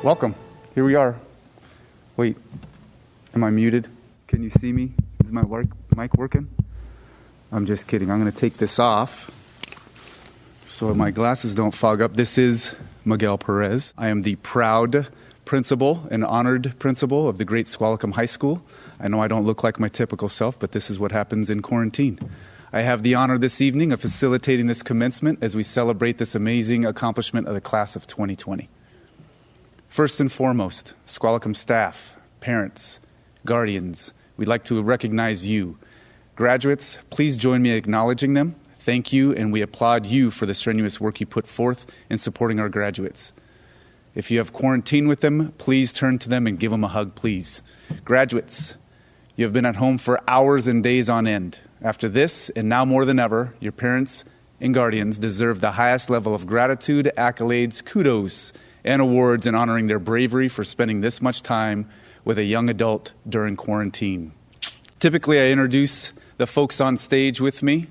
Welcome. Here we are. Wait, am I muted? Can you see me? Is my mic working? I'm just kidding. I'm going to take this off so my glasses don't fog up. This is Miguel Perez. I am the proud principal and honored principal of the great Squalicum High School. I know I don't look like my typical self, but this is what happens in quarantine. I have the honor this evening of facilitating this commencement as we celebrate this amazing accomplishment of the class of 2020. First and foremost, Squalicum staff, parents, guardians, we'd like to recognize you. Graduates, please join me in acknowledging them. Thank you, and we applaud you for the strenuous work you put forth in supporting our graduates. If you have quarantine with them, please turn to them and give them a hug, please. Graduates, you have been at home for hours and days on end. After this, and now more than ever, your parents and guardians deserve the highest level of gratitude, accolades, kudos, and awards in honoring their bravery for spending this much time with a young adult during quarantine. Typically, I introduce the folks on stage with me.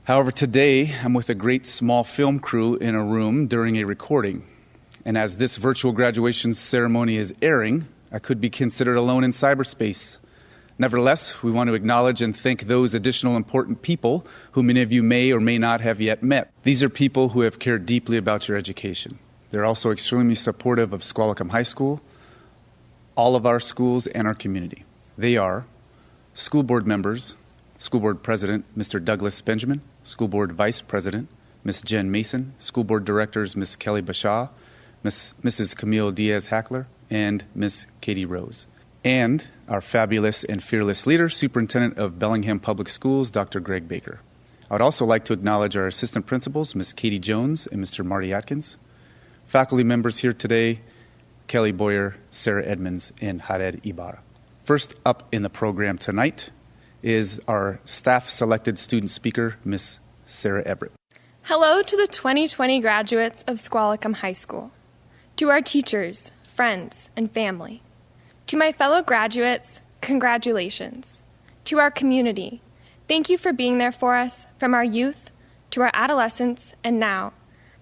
However, today, I'm with a great small film crew in a room during a recording. And as this virtual graduation ceremony is airing, I could be considered alone in cyberspace. Nevertheless, we want to acknowledge and thank those additional important people who many of you may or may not have yet met. These are people who have cared deeply about your education. They're also extremely supportive of Squalicum High School, all of our schools, and our community. They are school board members, School Board President Mr. Douglas Benjamin, School Board Vice President Ms. Jen Mason, School Board Directors Ms. Kelly Bashaw, Mrs. Camille Diaz-Hackler, and Ms. Katie Rose. And our fabulous and fearless leader, Superintendent of Bellingham Public Schools, Dr. Greg Baker. I would also like to acknowledge our assistant principals, Ms. Katie Jones and Mr. Marty Atkins. Faculty members here today, Kelly Boyer, Sarah Edmonds, and Jared Ibarra. First up in the program tonight is our staff-selected student speaker, Ms. Sarah Everett. Hello to the 2020 graduates of Squalicum High School. To our teachers, friends, and family. To my fellow graduates, congratulations. To our community, thank you for being there for us from our youth to our adolescence and now,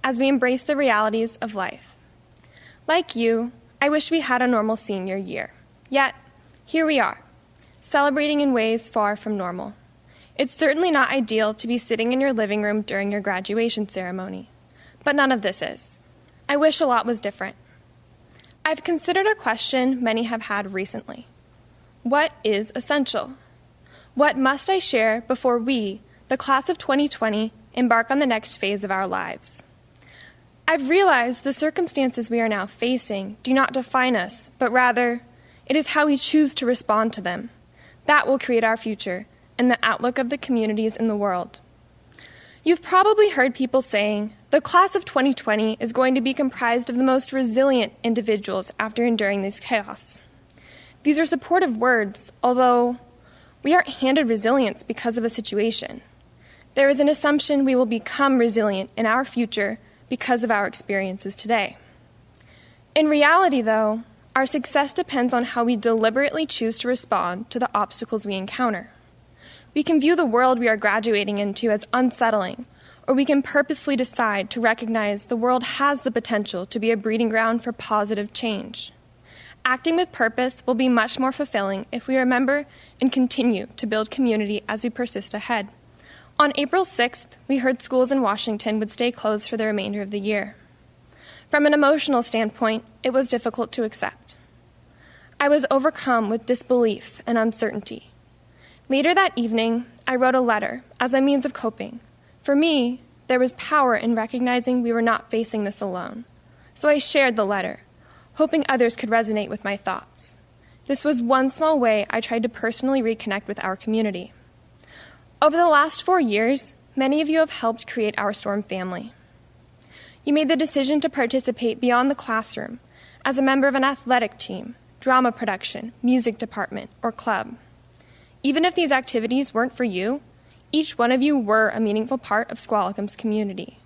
as we embrace the realities of life. Like you, I wish we had a normal senior year. Yet, here we are, celebrating in ways far from normal. It's certainly not ideal to be sitting in your living room during your graduation ceremony, but none of this is. I wish a lot was different. I've considered a question many have had recently. What is essential? What must I share before we, the class of 2020, embark on the next phase of our lives? I've realized the circumstances we are now facing do not define us, but rather, it is how we choose to respond to them. That will create our future and the outlook of the communities in the world. You've probably heard people saying, the class of 2020 is going to be comprised of the most resilient individuals after enduring this chaos. These are supportive words, although we aren't handed resilience because of a situation. There is an assumption we will become resilient in our future because of our experiences today. In reality, though, our success depends on how we deliberately choose to respond to the obstacles we encounter. We can view the world we are graduating into as unsettling, or we can purposely decide to recognize the world has the potential to be a breeding ground for positive change. Acting with purpose will be much more fulfilling if we remember and continue to build community as we persist ahead. On April 6th, we heard schools in Washington would stay closed for the remainder of the year. From an emotional standpoint, it was difficult to accept. I was overcome with disbelief and uncertainty. Later that evening, I wrote a letter as a means of coping. For me, there was power in recognizing we were not facing this alone. So I shared the letter, hoping others could resonate with my thoughts. This was one small way I tried to personally reconnect with our community. Over the last 4 years, many of you have helped create our Storm family. You made the decision to participate beyond the classroom as a member of an athletic team, drama production, music department, or club. Even if these activities weren't for you, each one of you were a meaningful part of Squalicum's community.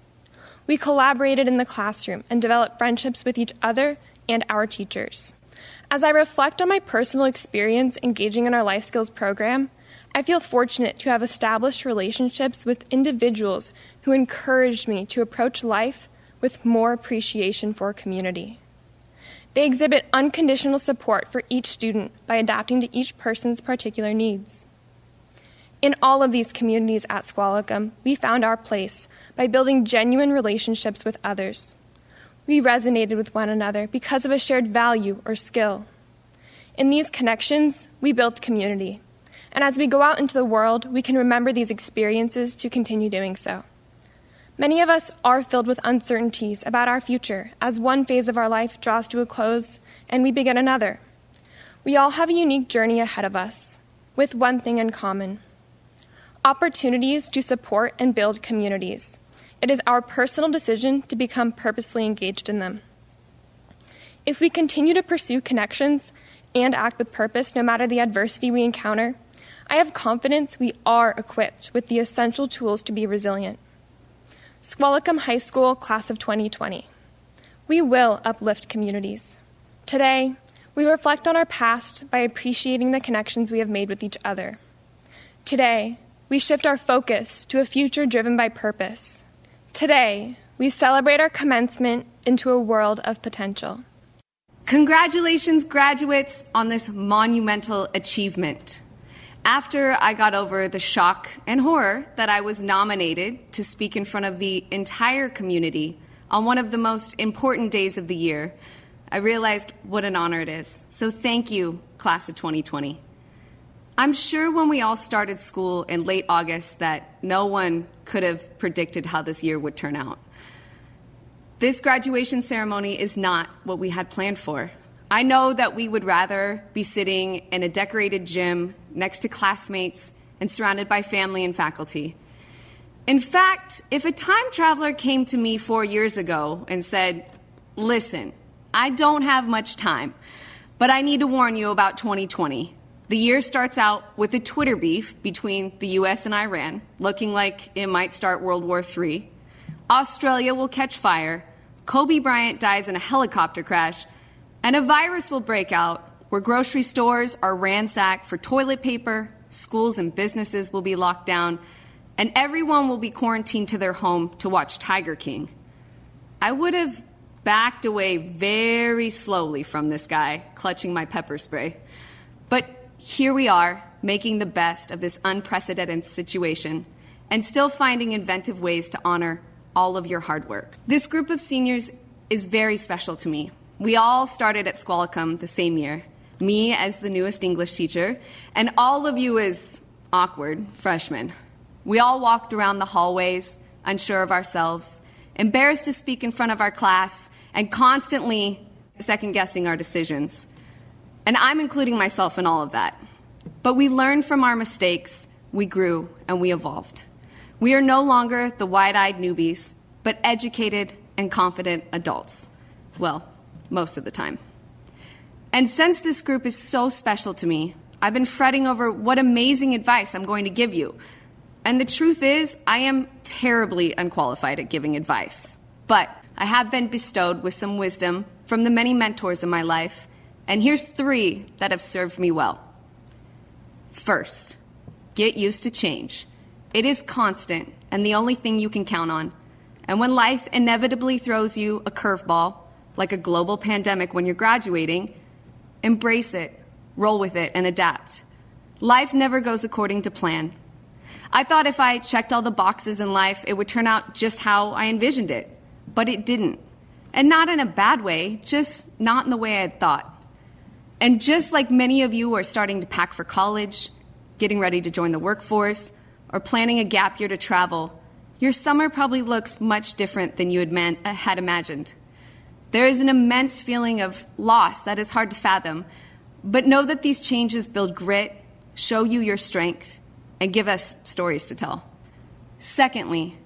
We collaborated in the classroom and developed friendships with each other and our teachers. As I reflect on my personal experience engaging in our life skills program, I feel fortunate to have established relationships with individuals who encouraged me to approach life with more appreciation for community. They exhibit unconditional support for each student by adapting to each person's particular needs. In all of these communities at Squalicum, we found our place by building genuine relationships with others. We resonated with one another because of a shared value or skill. In these connections, we built community. And as we go out into the world, we can remember these experiences to continue doing so. Many of us are filled with uncertainties about our future as one phase of our life draws to a close and we begin another. We all have a unique journey ahead of us, with one thing in common: opportunities to support and build communities. It is our personal decision to become purposely engaged in them. If we continue to pursue connections and act with purpose no matter the adversity we encounter, I have confidence we are equipped with the essential tools to be resilient. Squalicum High School, Class of 2020. We will uplift communities. Today, we reflect on our past by appreciating the connections we have made with each other. Today, we shift our focus to a future driven by purpose. Today, we celebrate our commencement into a world of potential. Congratulations, graduates, on this monumental achievement. After I got over the shock and horror that I was nominated to speak in front of the entire community on one of the most important days of the year, I realized what an honor it is. So thank you, Class of 2020. I'm sure when we all started school in late August that no one could have predicted how this year would turn out. This graduation ceremony is not what we had planned for. I know that we would rather be sitting in a decorated gym next to classmates and surrounded by family and faculty. In fact, if a time traveler came to me 4 years ago and said, "Listen, I don't have much time, but I need to warn you about 2020. The year starts out with a Twitter beef between the US and Iran, looking like it might start World War III. Australia will catch fire, Kobe Bryant dies in a helicopter crash, and a virus will break out where grocery stores are ransacked for toilet paper, schools and businesses will be locked down, and everyone will be quarantined to their home to watch Tiger King." I would have backed away very slowly from this guy, clutching my pepper spray. But here we are, making the best of this unprecedented situation and still finding inventive ways to honor all of your hard work. This group of seniors is very special to me. We all started at Squalicum the same year, me as the newest English teacher, and all of you as awkward freshmen. We all walked around the hallways, unsure of ourselves, embarrassed to speak in front of our class, and constantly second-guessing our decisions. And I'm including myself in all of that. But we learned from our mistakes, we grew, and we evolved. We are no longer the wide-eyed newbies, but educated and confident adults. Well, most of the time. And since this group is so special to me, I've been fretting over what amazing advice I'm going to give you. And the truth is, I am terribly unqualified at giving advice. But I have been bestowed with some wisdom from the many mentors in my life, and here's 3 that have served me well. First, get used to change. It is constant and the only thing you can count on. And when life inevitably throws you a curveball, like a global pandemic when you're graduating, embrace it, roll with it, and adapt. Life never goes according to plan. I thought if I checked all the boxes in life, it would turn out just how I envisioned it, but it didn't. And not in a bad way, just not in the way I had thought. And just like many of you are starting to pack for college, getting ready to join the workforce, or planning a gap year to travel, your summer probably looks much different than you had imagined. There is an immense feeling of loss that is hard to fathom, but know that these changes build grit, show you your strength, and give us stories to tell. Secondly,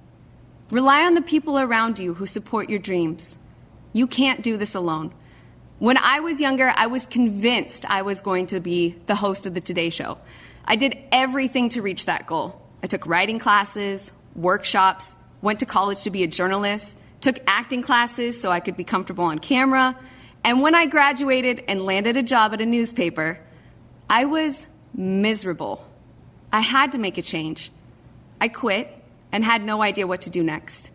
rely on the people around you who support your dreams. You can't do this alone. When I was younger, I was convinced I was going to be the host of the Today Show. I did everything to reach that goal. I took writing classes, workshops, went to college to be a journalist, took acting classes so I could be comfortable on camera, and when I graduated and landed a job at a newspaper, I was miserable. I had to make a change. I quit and had no idea what to do next.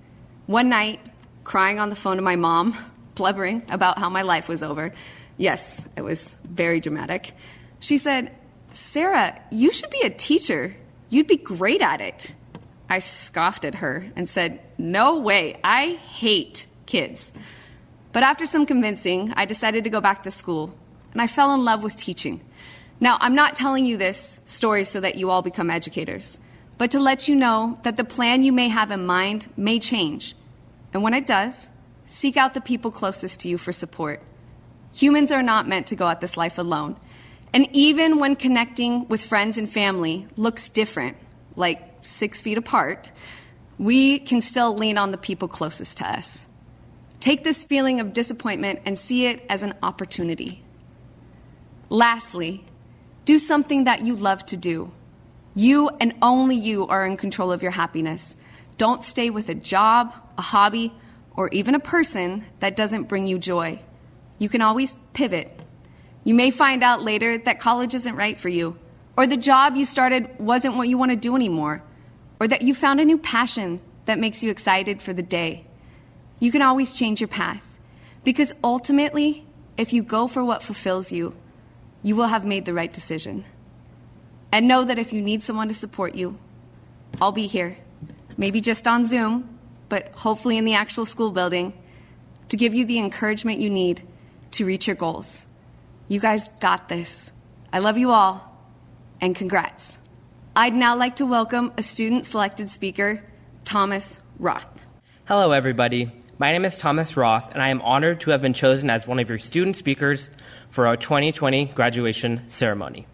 One night, crying on the phone to my mom, blubbering about how my life was over. Yes, it was very dramatic. She said, "Sarah, you should be a teacher. You'd be great at it." I scoffed at her and said, "No way, I hate kids." But after some convincing, I decided to go back to school, and I fell in love with teaching. Now, I'm not telling you this story so that you all become educators, but to let you know that the plan you may have in mind may change. And when it does, seek out the people closest to you for support. Humans are not meant to go at this life alone. And even when connecting with friends and family looks different, like 6 feet apart, we can still lean on the people closest to us. Take this feeling of disappointment and see it as an opportunity. Lastly, do something that you love to do. You and only you are in control of your happiness. Don't stay with a job, a hobby, or even a person that doesn't bring you joy. You can always pivot. You may find out later that college isn't right for you, or the job you started wasn't what you want to do anymore, or that you found a new passion that makes you excited for the day. You can always change your path, because ultimately, if you go for what fulfills you, you will have made the right decision. And know that if you need someone to support you, I'll be here, maybe just on Zoom, but hopefully in the actual school building, to give you the encouragement you need to reach your goals. You guys got this. I love you all, and congrats. I'd now like to welcome a student-selected speaker, Thomas Roth. Hello, everybody. My name is Thomas Roth, and I am honored to have been chosen as one of your student speakers for our 2020 graduation ceremony.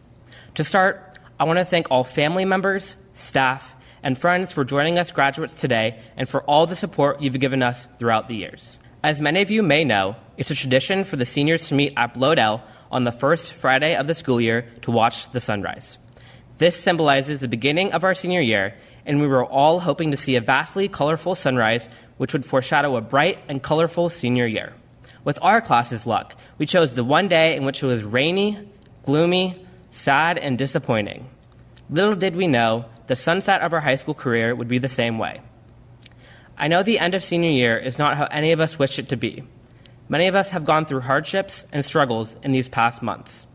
To start, I want to thank all family members, staff, and friends for joining us graduates today and for all the support you've given us throughout the years. As many of you may know, it's a tradition for the seniors to meet at Blodell on the first Friday of the school year to watch the sunrise. This symbolizes the beginning of our senior year, and we were all hoping to see a vastly colorful sunrise which would foreshadow a bright and colorful senior year. With our class's luck, we chose the one day in which it was rainy, gloomy, sad, and disappointing. Little did we know the sunset of our high school career would be the same way. I know the end of senior year is not how any of us wish it to be. Many of us have gone through hardships and struggles in these past months.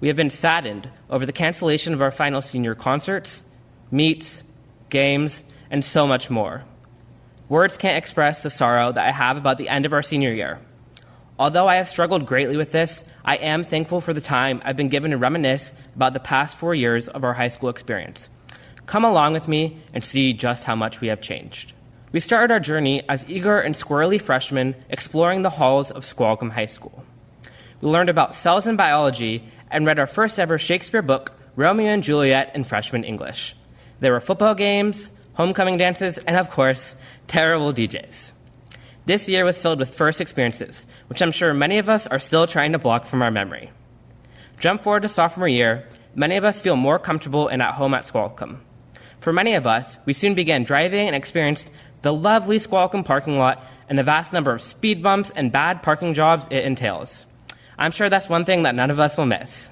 We have been saddened over the cancellation of our final senior concerts, meets, games, and so much more. Words can't express the sorrow that I have about the end of our senior year. Although I have struggled greatly with this, I am thankful for the time I've been given to reminisce about the past 4 years of our high school experience. Come along with me and see just how much we have changed. We started our journey as eager and squirrely freshmen exploring the halls of Squalicum High School. We learned about cells and biology and read our first ever Shakespeare book, Romeo and Juliet, in freshman English. There were football games, homecoming dances, and of course, terrible DJs. This year was filled with first experiences, which I'm sure many of us are still trying to block from our memory. Jump forward to sophomore year, many of us feel more comfortable and at home at Squalicum. For many of us, we soon began driving and experienced the lovely Squalicum parking lot and the vast number of speed bumps and bad parking jobs it entails. I'm sure that's one thing that none of us will miss.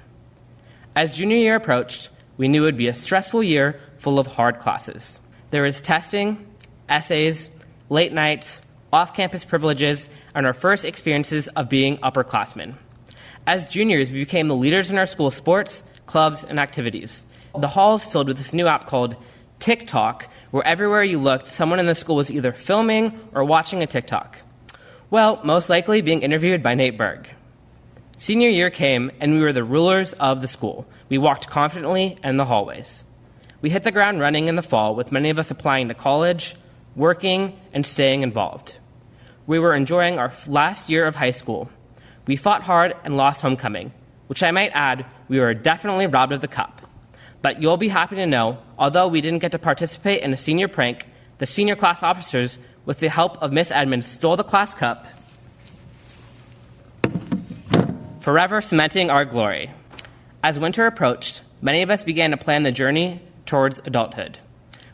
As junior year approached, we knew it would be a stressful year full of hard classes. There was testing, essays, late nights, off-campus privileges, and our first experiences of being upperclassmen. As juniors, we became the leaders in our school sports, clubs, and activities. The halls filled with this new app called TikTok, where everywhere you looked, someone in the school was either filming or watching a TikTok. Well, most likely being interviewed by Nate Berg. Senior year came, and we were the rulers of the school. We walked confidently in the hallways. We hit the ground running in the fall, with many of us applying to college, working, and staying involved. We were enjoying our last year of high school. We fought hard and lost homecoming, which I might add, we were definitely robbed of the cup. But you'll be happy to know, although we didn't get to participate in a senior prank, the senior class officers, with the help of Miss Edmonds, stole the class cup, forever cementing our glory. As winter approached, many of us began to plan the journey towards adulthood.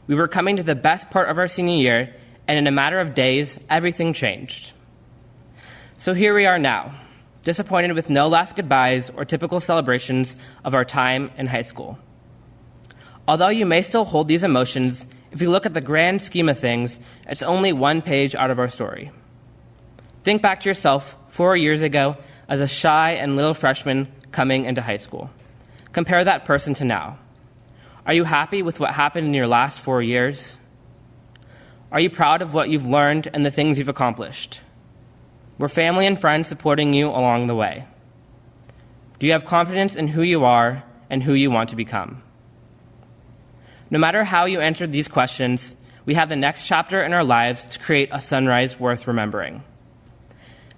We were coming to the best part of our senior year, and in a matter of days, everything changed. So here we are now, disappointed with no last goodbyes or typical celebrations of our time in high school. Although you may still hold these emotions, if you look at the grand scheme of things, it's only one page out of our story. Think back to yourself 4 years ago as a shy and little freshman coming into high school. Compare that person to now. Are you happy with what happened in your last 4 years? Are you proud of what you've learned and the things you've accomplished? Were family and friends supporting you along the way? Do you have confidence in who you are and who you want to become? No matter how you answered these questions, we have the next chapter in our lives to create a sunrise worth remembering.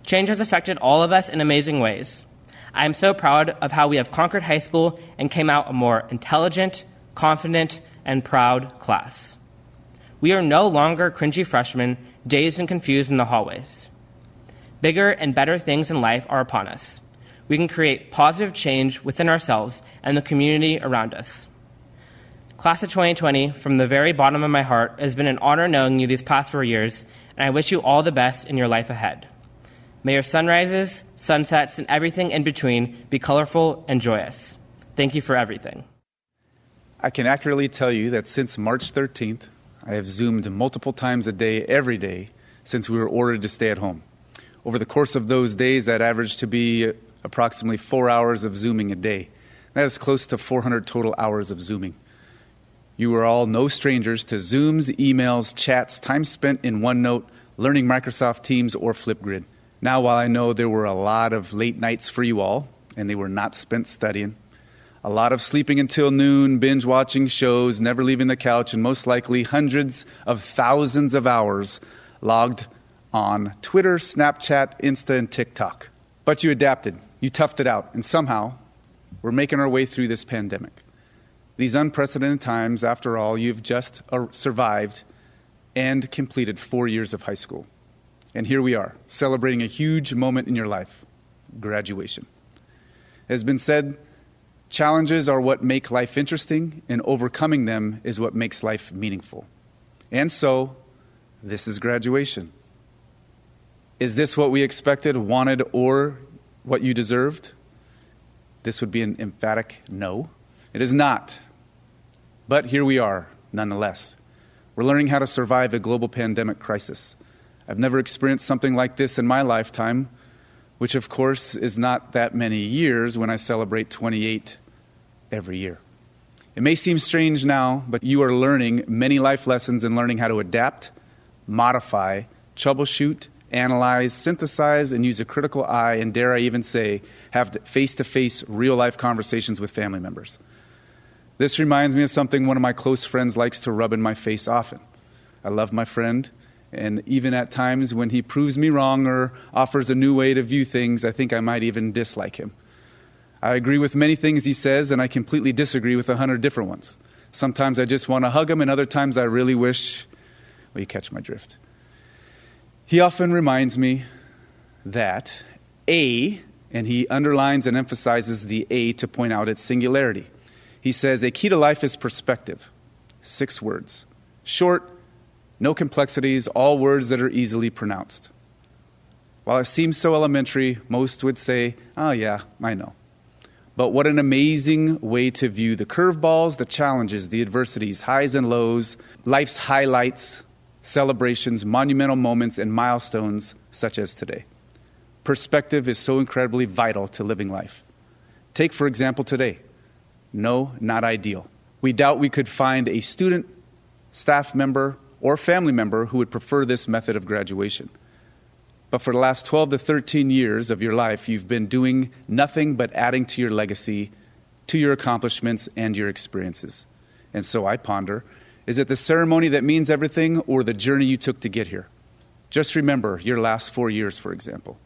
Change has affected all of us in amazing ways. I am so proud of how we have conquered high school and came out a more intelligent, confident, and proud class. We are no longer cringy freshmen, dazed and confused in the hallways. Bigger and better things in life are upon us. We can create positive change within ourselves and the community around us. Class of 2020, from the very bottom of my heart, it has been an honor knowing you these past 4 years, and I wish you all the best in your life ahead. May your sunrises, sunsets, and everything in between be colorful and joyous. Thank you for everything. I can accurately tell you that since March 13th, I have Zoomed multiple times a day, every day, since we were ordered to stay at home. Over the course of those days, that averaged to be approximately 4 hours of Zooming a day. That is close to 400 total hours of Zooming. You are all no strangers to Zooms, emails, chats, time spent in OneNote, learning Microsoft Teams or Flipgrid. Now, while I know there were a lot of late nights for you all, and they were not spent studying, a lot of sleeping until noon, binge watching shows, never leaving the couch, and most likely hundreds of thousands of hours logged on Twitter, Snapchat, Insta, and TikTok. But you adapted, you toughed it out, and somehow we're making our way through this pandemic. These unprecedented times, after all, you've just survived and completed 4 years of high school. And here we are, celebrating a huge moment in your life, graduation. It has been said, challenges are what make life interesting, and overcoming them is what makes life meaningful. And so, this is graduation. Is this what we expected, wanted, or what you deserved? This would be an emphatic no. It is not. But here we are, nonetheless. We're learning how to survive a global pandemic crisis. I've never experienced something like this in my lifetime, which of course is not that many years when I celebrate 28 every year. It may seem strange now, but you are learning many life lessons in learning how to adapt, modify, troubleshoot, analyze, synthesize, and use a critical eye, and dare I even say, have face-to-face, real-life conversations with family members. This reminds me of something one of my close friends likes to rub in my face often. I love my friend, and even at times when he proves me wrong or offers a new way to view things, I think I might even dislike him. I agree with many things he says, and I completely disagree with 100 different ones. Sometimes I just want to hug him, and other times I really wish, well, you catch my drift. He often reminds me that and he underlines and emphasizes the A to point out its singularity. He says, a key to life is perspective. 6 words. Short, no complexities, all words that are easily pronounced. While it seems so elementary, most would say, oh yeah, I know. But what an amazing way to view the curveballs, the challenges, the adversities, highs and lows, life's highlights, celebrations, monumental moments, and milestones such as today. Perspective is so incredibly vital to living life. Take, for example, today. No, not ideal. We doubt we could find a student, staff member, or family member who would prefer this method of graduation. But for the last 12 to 13 years of your life, you've been doing nothing but adding to your legacy, to your accomplishments, and your experiences. And so I ponder, is it the ceremony that means everything, or the journey you took to get here? Just remember your last 4 years, for example.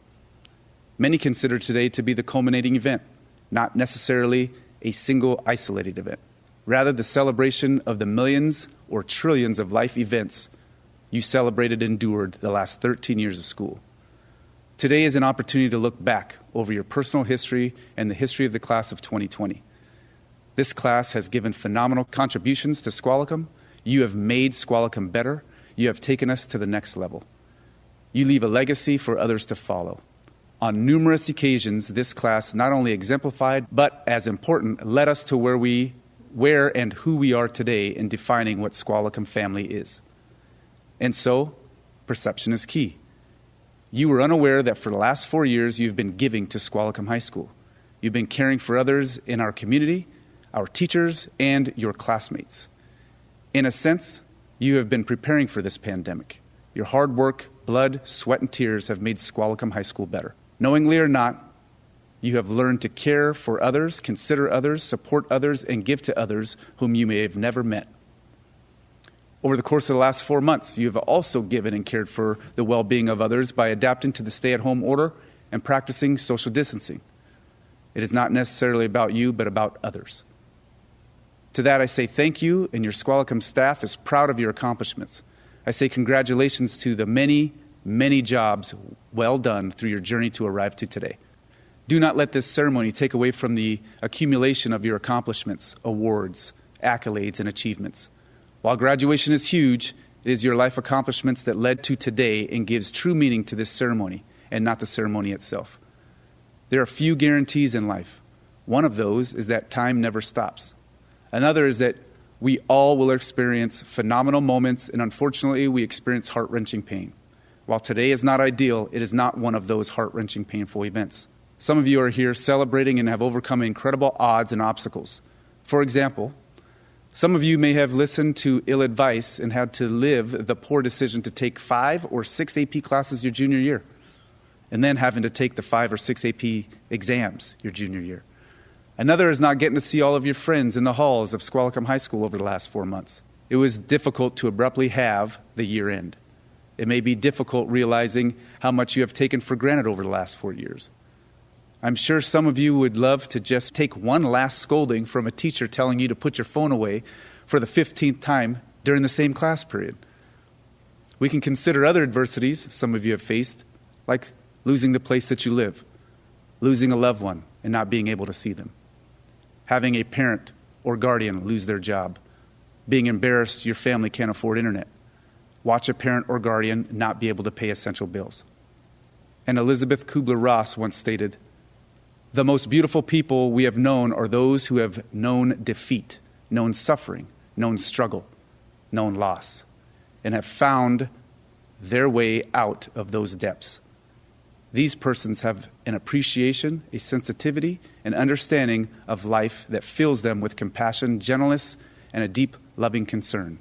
Many consider today to be the culminating event, not necessarily a single isolated event. Rather, the celebration of the millions or trillions of life events you celebrated and endured the last 13 years of school. Today is an opportunity to look back over your personal history and the history of the class of 2020. This class has given phenomenal contributions to Squalicum. You have made Squalicum better. You have taken us to the next level. You leave a legacy for others to follow. On numerous occasions, this class not only exemplified, but as important, led us to where and who we are today in defining what Squalicum family is. And so, perception is key. You were unaware that for the last 4 years you've been giving to Squalicum High School. You've been caring for others in our community, our teachers, and your classmates. In a sense, you have been preparing for this pandemic. Your hard work, blood, sweat, and tears have made Squalicum High School better. Knowingly or not, you have learned to care for others, consider others, support others, and give to others whom you may have never met. Over the course of the last 4 months, you have also given and cared for the well-being of others by adapting to the stay-at-home order and practicing social distancing. It is not necessarily about you, but about others. To that I say thank you, and your Squalicum staff is proud of your accomplishments. I say congratulations to the many, many jobs well done through your journey to arrive to today. Do not let this ceremony take away from the accumulation of your accomplishments, awards, accolades, and achievements. While graduation is huge, it is your life accomplishments that led to today and gives true meaning to this ceremony, and not the ceremony itself. There are few guarantees in life. One of those is that time never stops. Another is that we all will experience phenomenal moments, and unfortunately, we experience heart-wrenching pain. While today is not ideal, it is not one of those heart-wrenching, painful events. Some of you are here celebrating and have overcome incredible odds and obstacles. For example, some of you may have listened to ill advice and had to live the poor decision to take 5 or 6 AP classes your junior year, and then having to take the 5 or 6 AP exams your junior year. Another is not getting to see all of your friends in the halls of Squalicum High School over the last 4 months. It was difficult to abruptly have the year end. It may be difficult realizing how much you have taken for granted over the last 4 years. I'm sure some of you would love to just take one last scolding from a teacher telling you to put your phone away for the 15th time during the same class period. We can consider other adversities some of you have faced, like losing the place that you live, losing a loved one and not being able to see them, having a parent or guardian lose their job, being embarrassed your family can't afford internet, watch a parent or guardian not be able to pay essential bills. And Elizabeth Kubler-Ross once stated, "The most beautiful people we have known are those who have known defeat, known suffering, known struggle, known loss, and have found their way out of those depths. These persons have an appreciation, a sensitivity, an understanding of life that fills them with compassion, gentleness, and a deep, loving concern.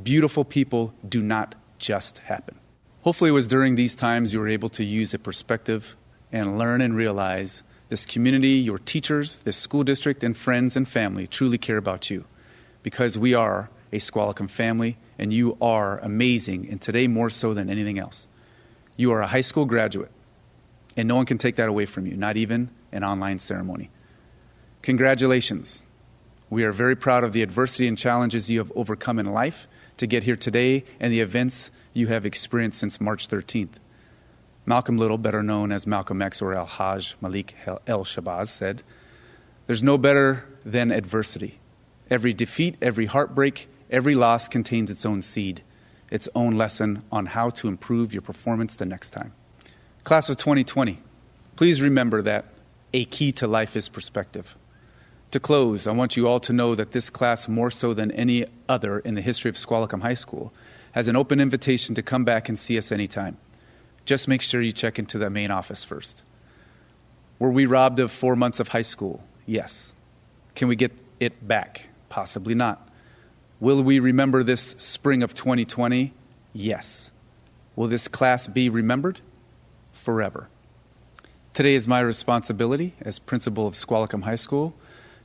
Beautiful people do not just happen." Hopefully it was during these times you were able to use a perspective and learn and realize this community, your teachers, this school district, and friends and family truly care about you, because we are a Squalicum family, and you are amazing, and today more so than anything else. You are a high school graduate, and no one can take that away from you, not even an online ceremony. Congratulations. We are very proud of the adversity and challenges you have overcome in life to get here today and the events you have experienced since March 13th. Malcolm Little, better known as Malcolm X or Al-Hajj Malik El-Shabazz, said, "There's no better than adversity. Every defeat, every heartbreak, every loss contains its own seed, its own lesson on how to improve your performance the next time." Class of 2020, please remember that a key to life is perspective. To close, I want you all to know that this class, more so than any other in the history of Squalicum High School, has an open invitation to come back and see us anytime. Just make sure you check into the main office first. Were we robbed of 4 months of high school? Yes. Can we get it back? Possibly not. Will we remember this spring of 2020? Yes. Will this class be remembered? Forever. Today is my responsibility as principal of Squalicum High School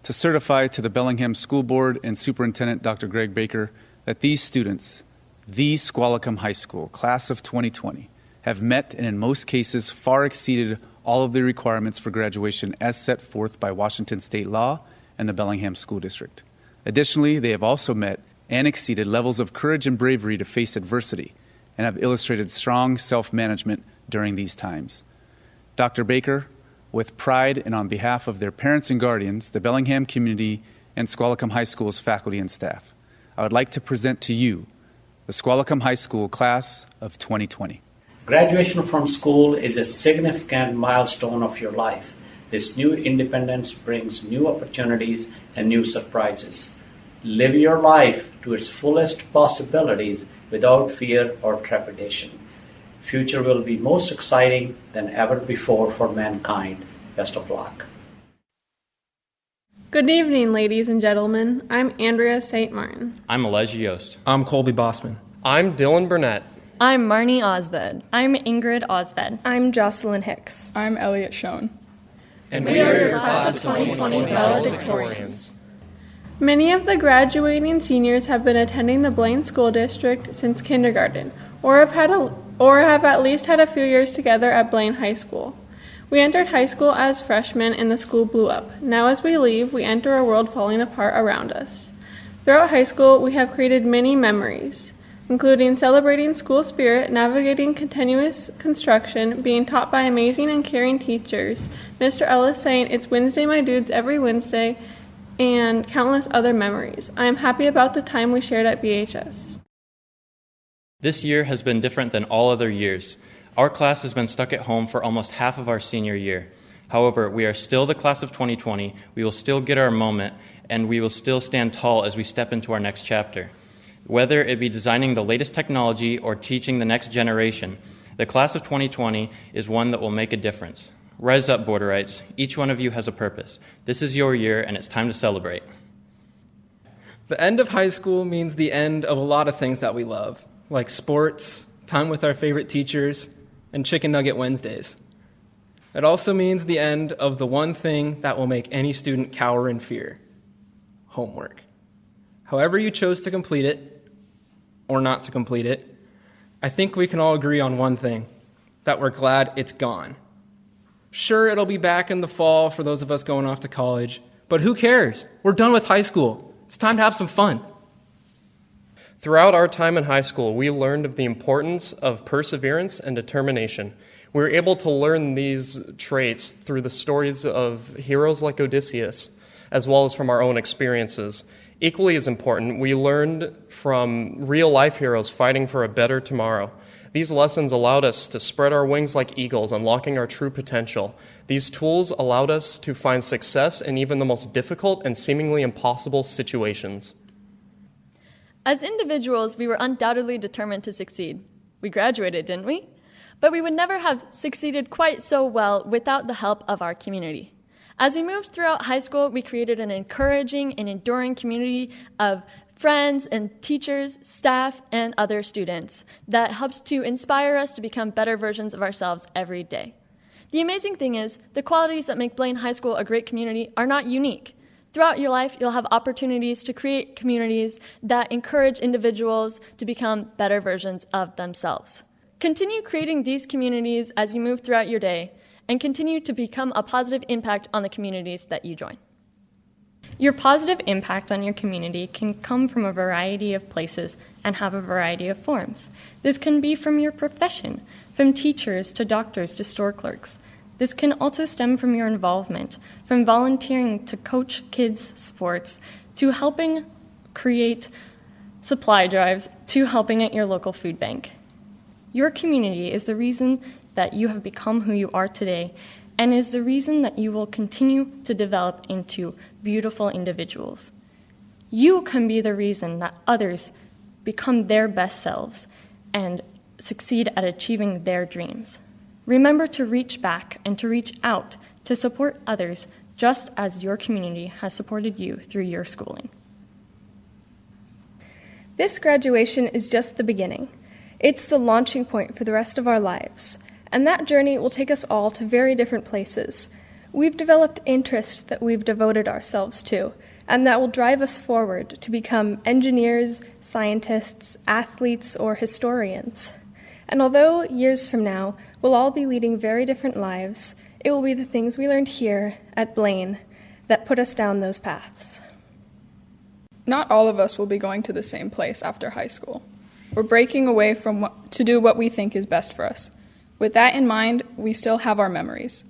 to certify to the Bellingham School Board and Superintendent Dr. Greg Baker that these students, the Squalicum High School, class of 2020, have met and in most cases far exceeded all of the requirements for graduation as set forth by Washington State law and the Bellingham School District. Additionally, they have also met and exceeded levels of courage and bravery to face adversity and have illustrated strong self-management during these times. Dr. Baker, with pride and on behalf of their parents and guardians, the Bellingham community, and Squalicum High School's faculty and staff, I would like to present to you the Squalicum High School class of 2020. Graduation from school is a significant milestone of your life. This new independence brings new opportunities and new surprises. Live your life to its fullest possibilities without fear or trepidation. Future will be most exciting than ever before for mankind. Best of luck. Good evening, ladies and gentlemen. I'm Andrea St. Martin. I'm Elijah Yost. I'm Colby Bossman. I'm Dylan Burnett. I'm Marnie Osved. I'm Ingrid Osved. I'm Jocelyn Hicks. I'm Elliot Schoen. And we are your class of 2020 valedictorians. Many of the graduating seniors have been attending the Blaine School District since kindergarten, or have at least had a few years together at Blaine High School. We entered high school as freshmen and the school blew up. Now as we leave, we enter a world falling apart around us. Throughout high school, we have created many memories, including celebrating school spirit, navigating continuous construction, being taught by amazing and caring teachers, Mr. Ellis saying, "It's Wednesday, my dudes," every Wednesday, and countless other memories. I am happy about the time we shared at BHS. This year has been different than all other years. Our class has been stuck at home for almost half of our senior year. However, we are still the class of 2020, we will still get our moment, and we will still stand tall as we step into our next chapter. Whether it be designing the latest technology or teaching the next generation, the class of 2020 is one that will make a difference. Rise up, Borderites. Each one of you has a purpose. This is your year, and it's time to celebrate. The end of high school means the end of a lot of things that we love, like sports, time with our favorite teachers, and Chicken Nugget Wednesdays. It also means the end of the one thing that will make any student cower in fear: homework. However you chose to complete it, or not to complete it, I think we can all agree on one thing: that we're glad it's gone. Sure, it'll be back in the fall for those of us going off to college, but who cares? We're done with high school. It's time to have some fun. Throughout our time in high school, we learned of the importance of perseverance and determination. We were able to learn these traits through the stories of heroes like Odysseus, as well as from our own experiences. Equally as important, we learned from real-life heroes fighting for a better tomorrow. These lessons allowed us to spread our wings like eagles, unlocking our true potential. These tools allowed us to find success in even the most difficult and seemingly impossible situations. As individuals, we were undoubtedly determined to succeed. We graduated, didn't we? But we would never have succeeded quite so well without the help of our community. As we moved throughout high school, we created an encouraging and enduring community of friends and teachers, staff, and other students that helps to inspire us to become better versions of ourselves every day. The amazing thing is, the qualities that make Blaine High School a great community are not unique. Throughout your life, you'll have opportunities to create communities that encourage individuals to become better versions of themselves. Continue creating these communities as you move throughout your day, and continue to become a positive impact on the communities that you join. Your positive impact on your community can come from a variety of places and have a variety of forms. This can be from your profession, from teachers to doctors to store clerks. This can also stem from your involvement, from volunteering to coach kids' sports, to helping create supply drives, to helping at your local food bank. Your community is the reason that you have become who you are today, and is the reason that you will continue to develop into beautiful individuals. You can be the reason that others become their best selves and succeed at achieving their dreams. Remember to reach back and to reach out to support others just as your community has supported you through your schooling. This graduation is just the beginning. It's the launching point for the rest of our lives, and that journey will take us all to very different places. We've developed interests that we've devoted ourselves to, and that will drive us forward to become engineers, scientists, athletes, or historians. And although years from now we'll all be leading very different lives, it will be the things we learned here at Blaine that put us down those paths. Not all of us will be going to the same place after high school. We're breaking away to do what we think is best for us. With that in mind, we still have our memories.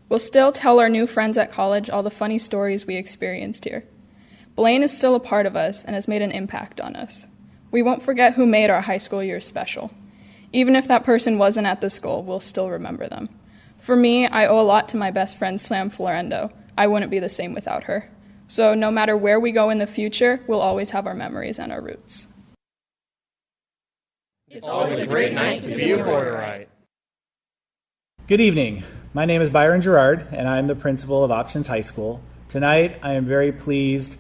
We'll still tell our new friends at college all the funny stories we experienced here. Blaine is still a part of us and has made an impact on us. We won't forget who made our high school years special. Even if that person wasn't at the school, we'll still remember them. For me, I owe a lot to my best friend, Slam Florendo. I wouldn't be the same without her. So no matter where we go in the future, we'll always have our memories and our roots. It's always a great night to be a Porterite. Good evening. My name is Byron Gerard, and I'm the principal of Options High School. Tonight, I am very pleased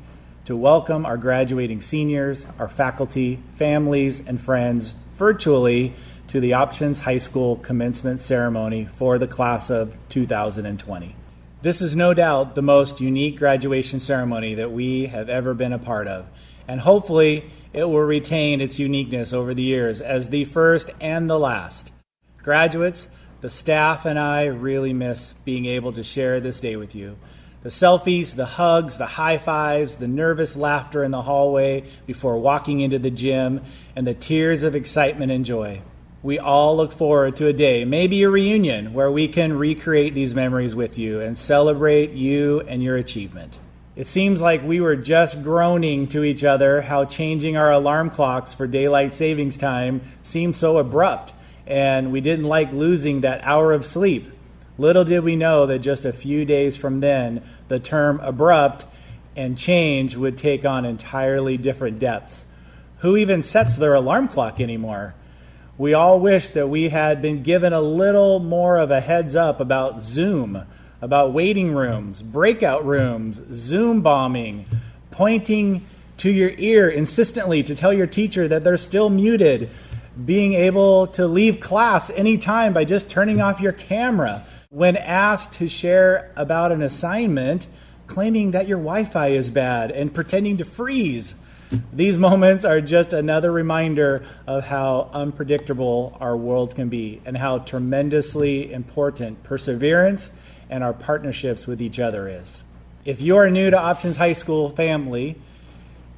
to welcome our graduating seniors, our faculty, families, and friends virtually to the Options High School commencement ceremony for the class of 2020. This is no doubt the most unique graduation ceremony that we have ever been a part of, and hopefully it will retain its uniqueness over the years as the first and the last. Graduates, the staff and I really miss being able to share this day with you. The selfies, the hugs, the high fives, the nervous laughter in the hallway before walking into the gym, and the tears of excitement and joy. We all look forward to a day, maybe a reunion, where we can recreate these memories with you and celebrate you and your achievement. It seems like we were just groaning to each other how changing our alarm clocks for daylight savings time seemed so abrupt, and we didn't like losing that hour of sleep. Little did we know that just a few days from then, the term abrupt and change would take on entirely different depths. Who even sets their alarm clock anymore? We all wish that we had been given a little more of a heads up about Zoom, about waiting rooms, breakout rooms, Zoom bombing, pointing to your ear insistently to tell your teacher that they're still muted, being able to leave class anytime by just turning off your camera. When asked to share about an assignment, claiming that your Wi-Fi is bad and pretending to freeze. These moments are just another reminder of how unpredictable our world can be and how tremendously important perseverance and our partnerships with each other is. If you are new to Options High School family,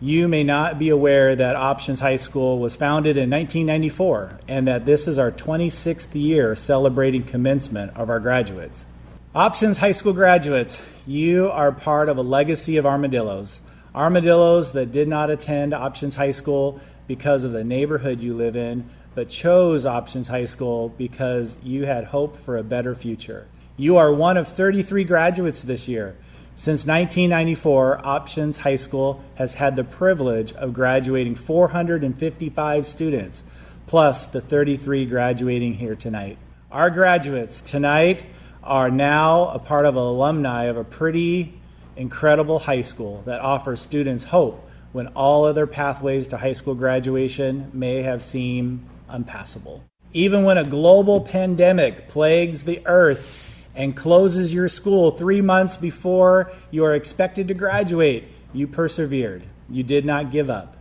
you may not be aware that Options High School was founded in 1994 and that this is our 26th year celebrating commencement of our graduates. Options High School graduates, you are part of a legacy of armadillos. Armadillos that did not attend Options High School because of the neighborhood you live in, but chose Options High School because you had hope for a better future. You are one of 33 graduates this year. Since 1994, Options High School has had the privilege of graduating 455 students, plus the 33 graduating here tonight. Our graduates tonight are now a part of an alumni of a pretty incredible high school that offers students hope when all other pathways to high school graduation may have seemed impassable. Even when a global pandemic plagues the earth and closes your school 3 months before you are expected to graduate, you persevered. You did not give up.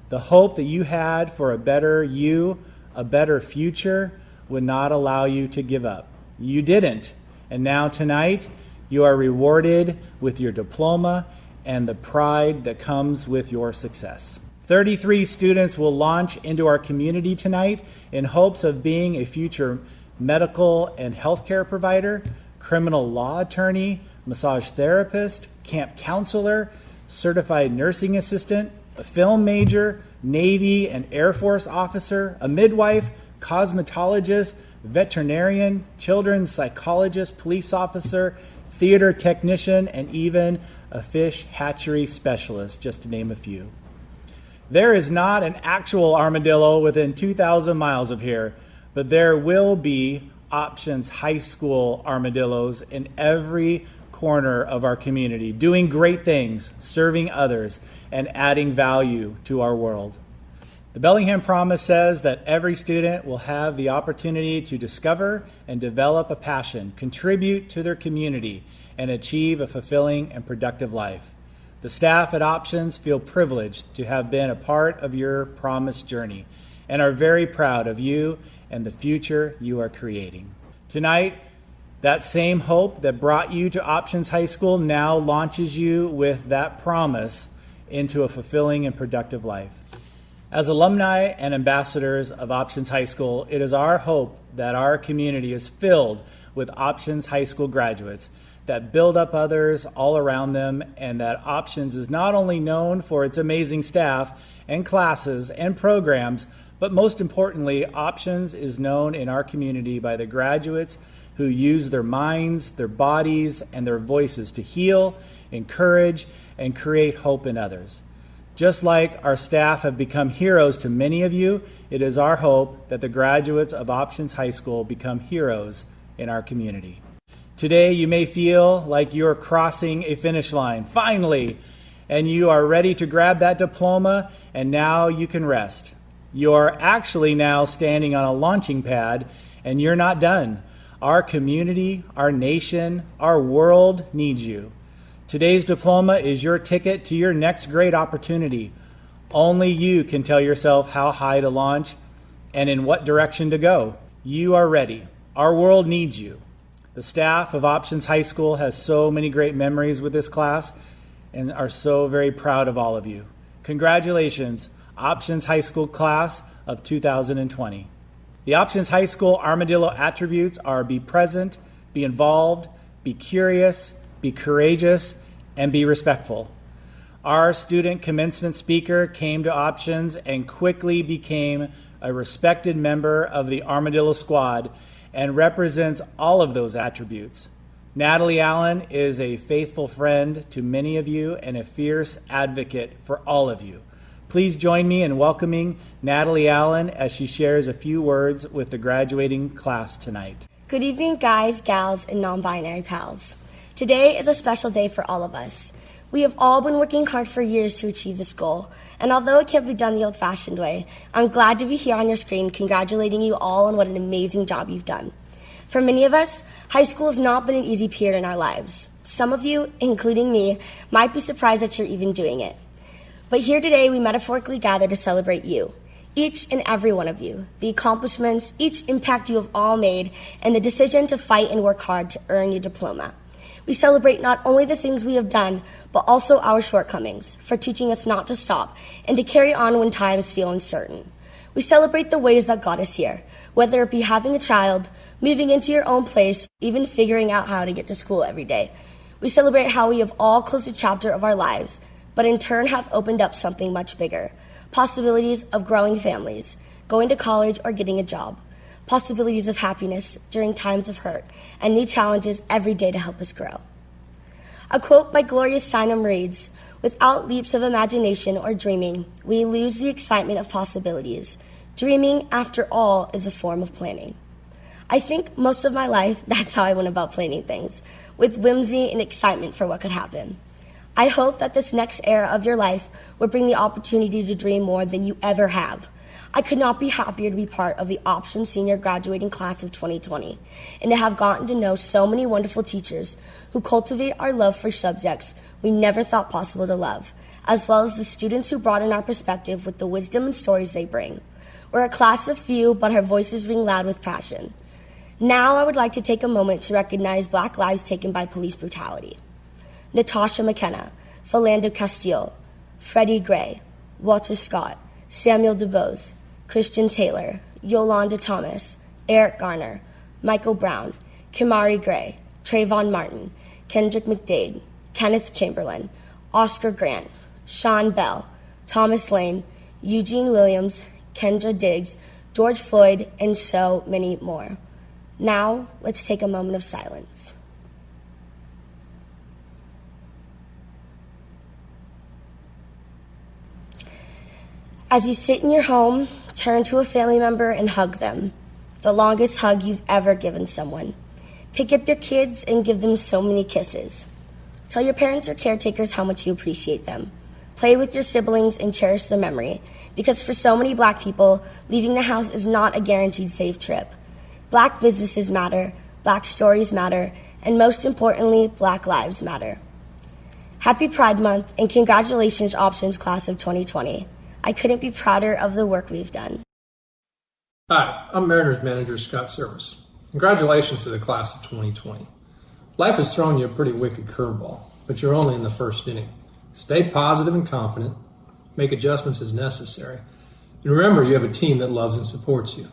The hope that you had for a better you, a better future, would not allow you to give up. You didn't. And now tonight, you are rewarded with your diploma and the pride that comes with your success. 33 students will launch into our community tonight in hopes of being a future medical and healthcare provider, criminal law attorney, massage therapist, camp counselor, certified nursing assistant, a film major, Navy and Air Force officer, a midwife, cosmetologist, veterinarian, children's psychologist, police officer, theater technician, and even a fish hatchery specialist, just to name a few. There is not an actual armadillo within 2,000 miles of here, but there will be Options High School armadillos in every corner of our community, doing great things, serving others, and adding value to our world. The Bellingham Promise says that every student will have the opportunity to discover and develop a passion, contribute to their community, and achieve a fulfilling and productive life. The staff at Options feel privileged to have been a part of your Promise journey and are very proud of you and the future you are creating. Tonight, that same hope that brought you to Options High School now launches you with that promise into a fulfilling and productive life. As alumni and ambassadors of Options High School, it is our hope that our community is filled with Options High School graduates that build up others all around them, and that Options is not only known for its amazing staff and classes and programs, but most importantly, Options is known in our community by the graduates who use their minds, their bodies, and their voices to heal, encourage, and create hope in others. Just like our staff have become heroes to many of you, it is our hope that the graduates of Options High School become heroes in our community. Today, you may feel like you're crossing a finish line, finally, and you are ready to grab that diploma, and now you can rest. You're actually now standing on a launching pad, and you're not done. Our community, our nation, our world needs you. Today's diploma is your ticket to your next great opportunity. Only you can tell yourself how high to launch and in what direction to go. You are ready. Our world needs you. The staff of Options High School has so many great memories with this class and are so very proud of all of you. Congratulations, Options High School class of 2020. The Options High School Armadillo attributes are be present, be involved, be curious, be courageous, and be respectful. Our student commencement speaker came to Options and quickly became a respected member of the Armadillo squad and represents all of those attributes. Natalie Allen is a faithful friend to many of you and a fierce advocate for all of you. Please join me in welcoming Natalie Allen as she shares a few words with the graduating class tonight. Good evening, guys, gals, and non-binary pals. Today is a special day for all of us. We have all been working hard for years to achieve this goal, and although it can't be done the old-fashioned way, I'm glad to be here on your screen congratulating you all on what an amazing job you've done. For many of us, high school has not been an easy period in our lives. Some of you, including me, might be surprised that you're even doing it. But here today, we metaphorically gather to celebrate you, each and every one of you, the accomplishments, each impact you have all made, and the decision to fight and work hard to earn your diploma. We celebrate not only the things we have done, but also our shortcomings, for teaching us not to stop and to carry on when times feel uncertain. We celebrate the ways that got us here, whether it be having a child, moving into your own place, even figuring out how to get to school every day. We celebrate how we have all closed a chapter of our lives, but in turn have opened up something much bigger. Possibilities of growing families, going to college or getting a job. Possibilities of happiness during times of hurt, and new challenges every day to help us grow. A quote by Gloria Steinem reads, "Without leaps of imagination or dreaming, we lose the excitement of possibilities. Dreaming, after all, is a form of planning." I think most of my life, that's how I went about planning things, with whimsy and excitement for what could happen. I hope that this next era of your life will bring the opportunity to dream more than you ever have. I could not be happier to be part of the Options Senior graduating class of 2020 and to have gotten to know so many wonderful teachers who cultivate our love for subjects we never thought possible to love, as well as the students who broaden our perspective with the wisdom and stories they bring. We're a class of few, but our voices ring loud with passion. Now I would like to take a moment to recognize Black lives taken by police brutality. Natasha McKenna, Philando Castile, Freddie Gray, Walter Scott, Samuel DuBose, Christian Taylor, Yolanda Thomas, Eric Garner, Michael Brown, Kimari Gray, Trayvon Martin, Kendrick McDade, Kenneth Chamberlain, Oscar Grant, Sean Bell, Thomas Lane, Eugene Williams, Kendra Diggs, George Floyd, and so many more. Now, let's take a moment of silence. As you sit in your home, turn to a family member and hug them. The longest hug you've ever given someone. Pick up your kids and give them so many kisses. Tell your parents or caretakers how much you appreciate them. Play with your siblings and cherish their memory, because for so many Black people, leaving the house is not a guaranteed safe trip. Black businesses matter, Black stories matter, and most importantly, Black lives matter. Happy Pride Month and congratulations, Options Class of 2020. I couldn't be prouder of the work we've done. Hi, I'm Mariners manager Scott Servais. Congratulations to the class of 2020. Life has thrown you a pretty wicked curveball, but you're only in the first inning. Stay positive and confident, make adjustments as necessary, and remember you have a team that loves and supports you.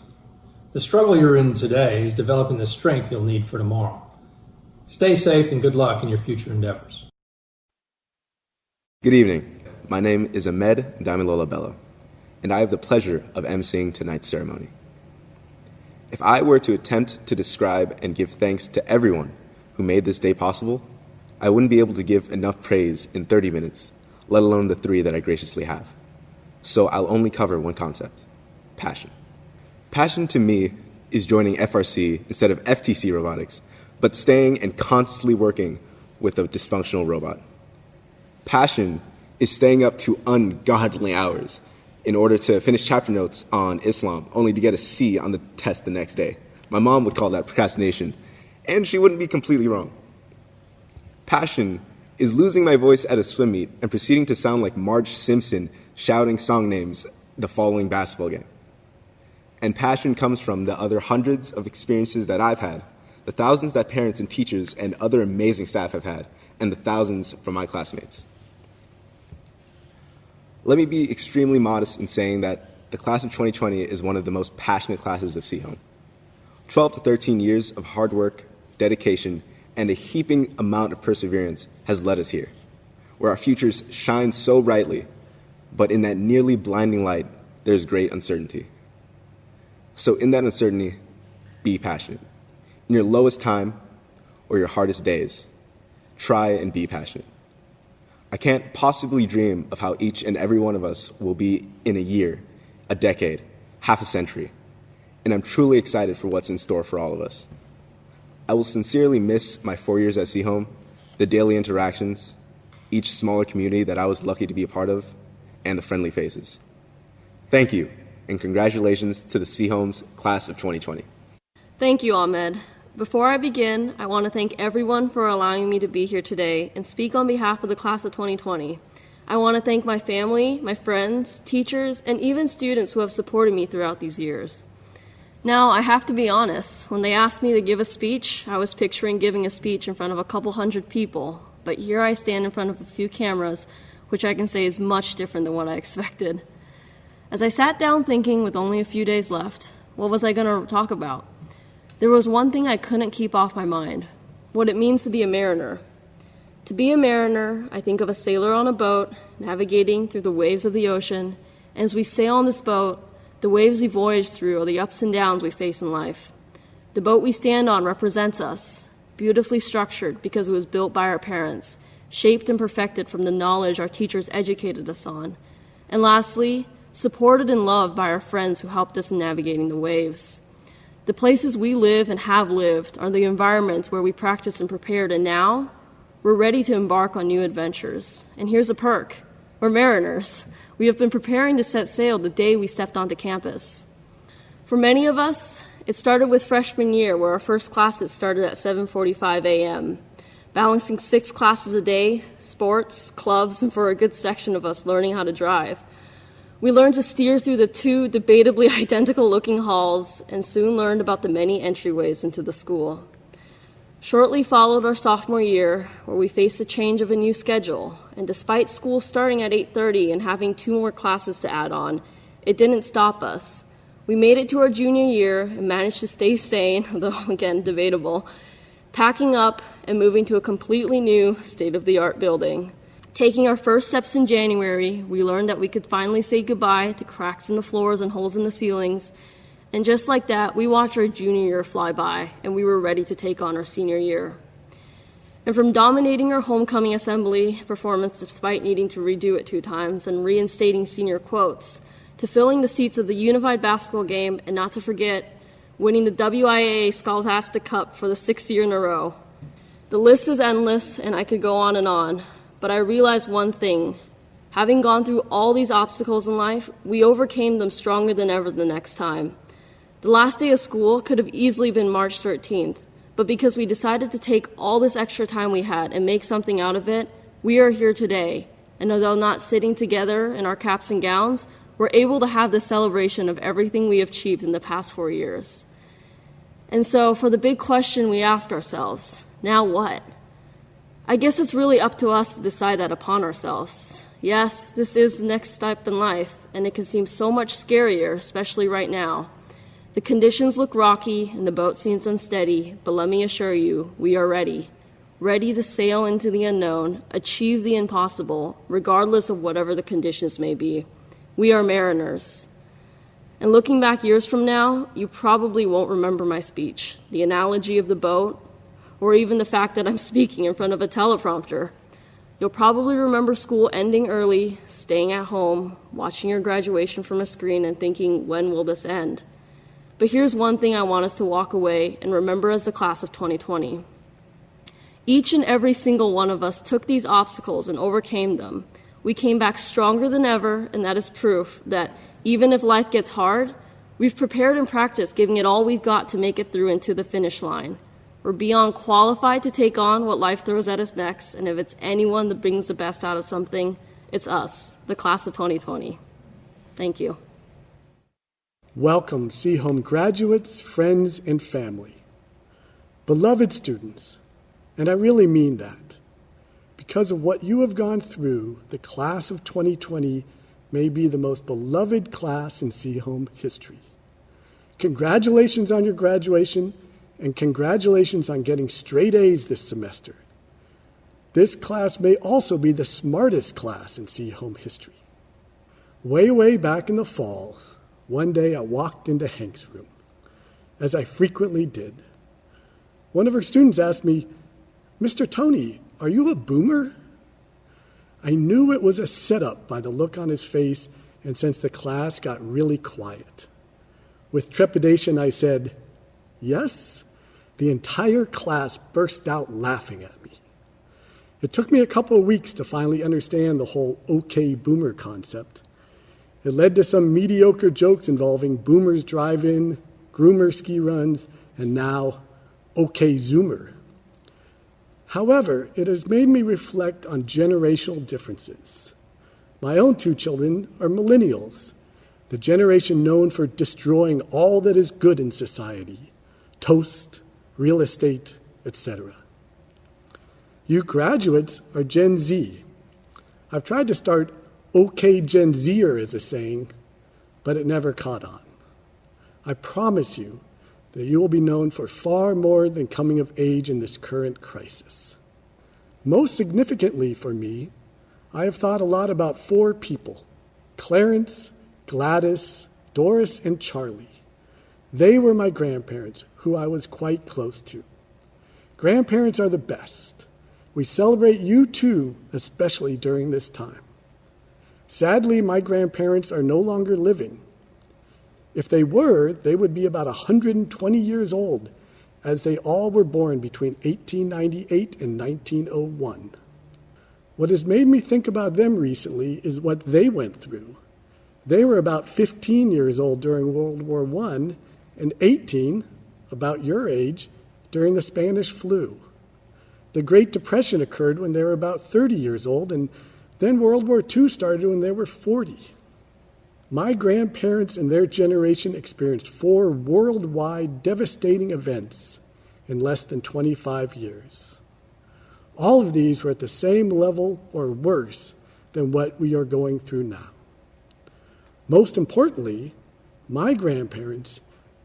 The struggle you're in today is developing the strength you'll need for tomorrow. Stay safe and good luck in your future endeavors. Good evening. My name is Ahmed Damilola Bello, and I have the pleasure of emceeing tonight's ceremony. If I were to attempt to describe and give thanks to everyone who made this day possible, I wouldn't be able to give enough praise in 30 minutes, let alone the 3 that I graciously have. So I'll only cover one concept: passion. Passion to me is joining FRC instead of FTC robotics, but staying and constantly working with a dysfunctional robot. Passion is staying up to ungodly hours in order to finish chapter notes on Islam, only to get a C on the test the next day. My mom would call that procrastination, and she wouldn't be completely wrong. Passion is losing my voice at a swim meet and proceeding to sound like Marge Simpson shouting song names the following basketball game. And passion comes from the other hundreds of experiences that I've had, the thousands that parents and teachers and other amazing staff have had, and the thousands from my classmates. Let me be extremely modest in saying that the class of 2020 is one of the most passionate classes of Sehome. 12 to 13 years of hard work, dedication, and a heaping amount of perseverance has led us here, where our futures shine so brightly, but in that nearly blinding light, there's great uncertainty. So in that uncertainty, be passionate. In your lowest time or your hardest days, try and be passionate. I can't possibly dream of how each and every one of us will be in a year, a decade, half a century, and I'm truly excited for what's in store for all of us. I will sincerely miss my 4 years at Sehome, the daily interactions, each smaller community that I was lucky to be a part of, and the friendly faces. Thank you, and congratulations to the Sehome's class of 2020. Thank you, Ahmed. Before I begin, I want to thank everyone for allowing me to be here today and speak on behalf of the class of 2020. I want to thank my family, my friends, teachers, and even students who have supported me throughout these years. Now, I have to be honest, when they asked me to give a speech, I was picturing giving a speech in front of a couple hundred people, but here I stand in front of a few cameras, which I can say is much different than what I expected. As I sat down thinking with only a few days left, what was I going to talk about? There was one thing I couldn't keep off my mind: what it means to be a mariner. To be a mariner, I think of a sailor on a boat, navigating through the waves of the ocean, and as we sail on this boat, the waves we voyage through are the ups and downs we face in life. The boat we stand on represents us, beautifully structured because it was built by our parents, shaped and perfected from the knowledge our teachers educated us on, and lastly, supported and loved by our friends who helped us in navigating the waves. The places we live and have lived are the environments where we practiced and prepared, and now we're ready to embark on new adventures. And here's a perk: we're mariners. We have been preparing to set sail the day we stepped onto campus. For many of us, it started with freshman year, where our first classes started at 7:45 a.m., balancing 6 classes a day, sports, clubs, and for a good section of us, learning how to drive. We learned to steer through the 2 debatably identical-looking halls and soon learned about the many entryways into the school. Shortly followed our sophomore year, where we faced a change of a new schedule, and despite school starting at 8:30 and having 2 more classes to add on, it didn't stop us. We made it to our junior year and managed to stay sane, though again debatable, packing up and moving to a completely new state-of-the-art building. Taking our first steps in January, we learned that we could finally say goodbye to cracks in the floors and holes in the ceilings. And just like that, we watched our junior year fly by, and we were ready to take on our senior year. And from dominating our homecoming assembly performance despite needing to redo it 2 times and reinstating senior quotes, to filling the seats of the unified basketball game, and not to forget, winning the WIAA Scholastic Cup for the 6th year in a row. The list is endless, and I could go on and on. But I realized one thing: having gone through all these obstacles in life, we overcame them stronger than ever the next time. The last day of school could have easily been March 13th, but because we decided to take all this extra time we had and make something out of it, we are here today. And although not sitting together in our caps and gowns, we're able to have the celebration of everything we have achieved in the past 4 years. And so for the big question we ask ourselves, now what? I guess it's really up to us to decide that upon ourselves. Yes, this is the next step in life, and it can seem so much scarier, especially right now. The conditions look rocky and the boat seems unsteady, but let me assure you, we are ready. Ready to sail into the unknown, achieve the impossible, regardless of whatever the conditions may be. We are mariners. And looking back years from now, you probably won't remember my speech, the analogy of the boat, or even the fact that I'm speaking in front of a teleprompter. You'll probably remember school ending early, staying at home, watching your graduation from a screen and thinking, when will this end? But here's one thing I want us to walk away and remember as the class of 2020. Each and every single one of us took these obstacles and overcame them. We came back stronger than ever, and that is proof that even if life gets hard, we've prepared and practiced giving it all we've got to make it through into the finish line. We're beyond qualified to take on what life throws at us next, and if it's anyone that brings the best out of something, it's us, the class of 2020. Thank you. Welcome, Sehome graduates, friends, and family. Beloved students, and I really mean that. Because of what you have gone through, the class of 2020 may be the most beloved class in Sehome history. Congratulations on your graduation, and congratulations on getting straight A's this semester. This class may also be the smartest class in Sehome history. Way back in the fall, one day I walked into Hank's room, as I frequently did. One of her students asked me, "Mr. Tony, are you a boomer?" I knew it was a setup by the look on his face and since the class got really quiet. With trepidation, I said, "Yes." The entire class burst out laughing at me. It took me a couple of weeks to finally understand the whole OK boomer concept. It led to some mediocre jokes involving boomers drive-in, groomer ski runs, and now OK Zoomer. However, it has made me reflect on generational differences. My own two children are millennials, the generation known for destroying all that is good in society, toast, real estate, etc. You graduates are Gen Z. I've tried to start OK Gen Zer as a saying, but it never caught on. I promise you that you will be known for far more than coming of age in this current crisis. Most significantly for me, I have thought a lot about 4 people, Clarence, Gladys, Doris, and Charlie. They were my grandparents, who I was quite close to. Grandparents are the best. We celebrate you too, especially during this time. Sadly, my grandparents are no longer living. If they were, they would be about 120 years old, as they all were born between 1898 and 1901. What has made me think about them recently is what they went through. They were about 15 years old during World War I and 18, about your age, during the Spanish flu. The Great Depression occurred when they were about 30 years old, and then World War II started when they were 40. My grandparents and their generation experienced 4 worldwide devastating events in less than 25 years. All of these were at the same level or worse than what we are going through now. Most importantly, my grandparents,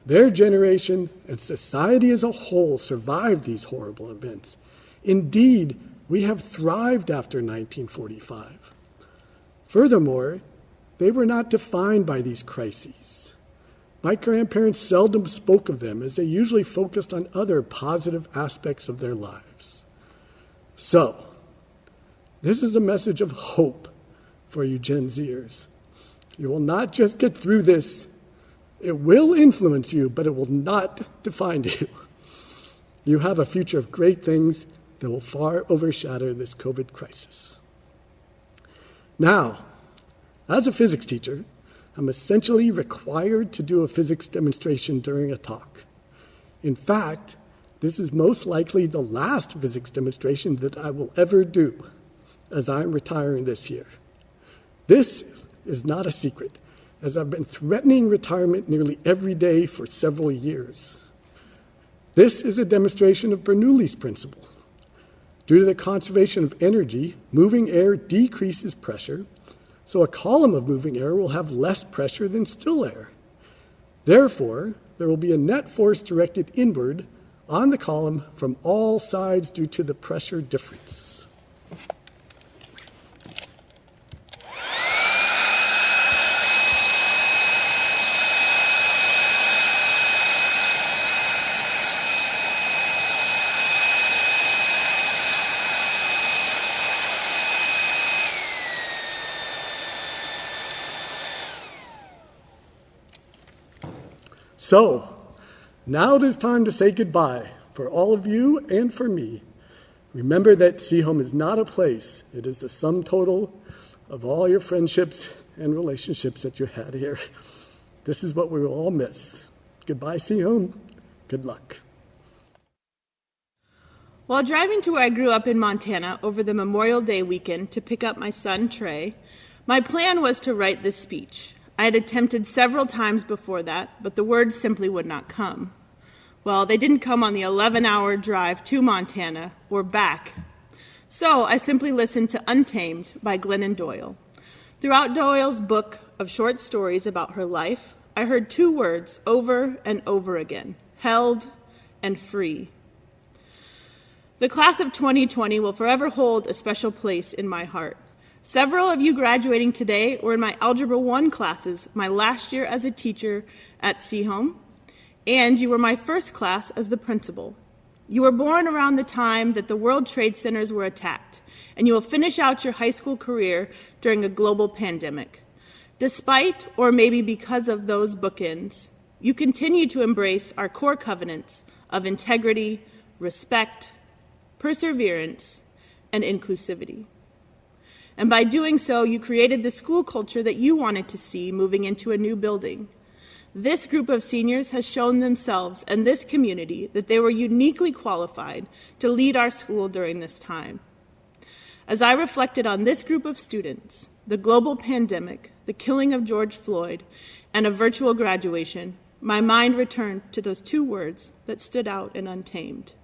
their generation, and society as a whole survived these horrible events. Indeed, we have thrived after 1945. Furthermore, they were not defined by these crises. My grandparents seldom spoke of them, as they usually focused on other positive aspects of their lives. So, this is a message of hope for you Gen Zers. You will not just get through this. It will influence you, but it will not define you. You have a future of great things that will far overshadow this COVID crisis. Now, as a physics teacher, I'm essentially required to do a physics demonstration during a talk. In fact, this is most likely the last physics demonstration that I will ever do, as I'm retiring this year. This is not a secret, as I've been threatening retirement nearly every day for several years. This is a demonstration of Bernoulli's principle. Due to the conservation of energy, moving air decreases pressure, so a column of moving air will have less pressure than still air. Therefore, there will be a net force directed inward on the column from all sides due to the pressure difference. So, now it is time to say goodbye for all of you and for me. Remember that Sehome is not a place. It is the sum total of all your friendships and relationships that you had here. This is what we will all miss. Goodbye, Sehome. Good luck. While driving to where I grew up in Montana over the Memorial Day weekend to pick up my son, Trey, my plan was to write this speech. I had attempted several times before that, but the words simply would not come. Well, they didn't come on the 11-hour drive to Montana or back. So I simply listened to Untamed by Glennon Doyle. Throughout Doyle's book of short stories about her life, I heard two words over and over again: held and free. The class of 2020 will forever hold a special place in my heart. Several of you graduating today were in my Algebra 1 classes my last year as a teacher at Sehome, and you were my first class as the principal. You were born around the time that the World Trade Centers were attacked, and you will finish out your high school career during a global pandemic. Despite, or maybe because of those bookends, you continue to embrace our core covenants of integrity, respect, perseverance, and inclusivity. And by doing so, you created the school culture that you wanted to see moving into a new building. This group of seniors has shown themselves and this community that they were uniquely qualified to lead our school during this time. As I reflected on this group of students, the global pandemic, the killing of George Floyd, and a virtual graduation, my mind returned to those two words that stood out in Untamed.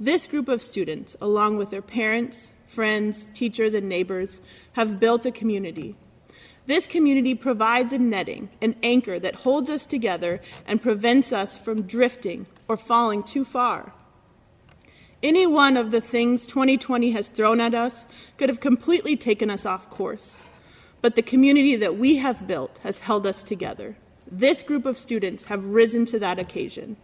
This group of students, along with their parents, friends, teachers, and neighbors, have built a community. This community provides a netting, an anchor that holds us together and prevents us from drifting or falling too far. Any one of the things 2020 has thrown at us could have completely taken us off course. But the community that we have built has held us together. This group of students have risen to that occasion.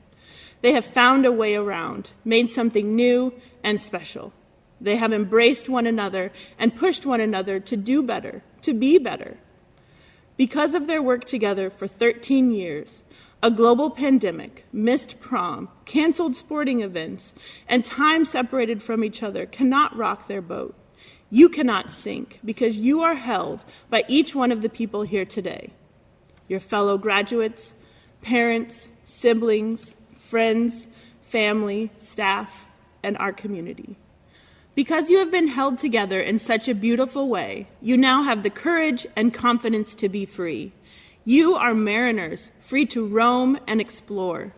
They have found a way around, made something new and special. They have embraced one another and pushed one another to do better, to be better. Because of their work together for 13 years, a global pandemic, missed prom, canceled sporting events, and time separated from each other cannot rock their boat. You cannot sink because you are held by each one of the people here today. Your fellow graduates, parents, siblings, friends, family, staff, and our community. Because you have been held together in such a beautiful way, you now have the courage and confidence to be free. You are mariners, free to roam and explore.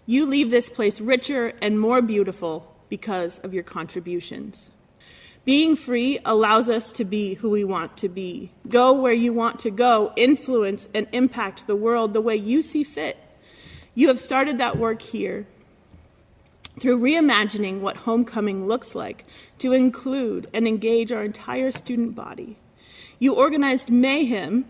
You leave this place richer and more beautiful because of your contributions. Being free allows us to be who we want to be, go where you want to go, influence and impact the world the way you see fit. You have started that work here through reimagining what homecoming looks like to include and engage our entire student body. You organized mayhem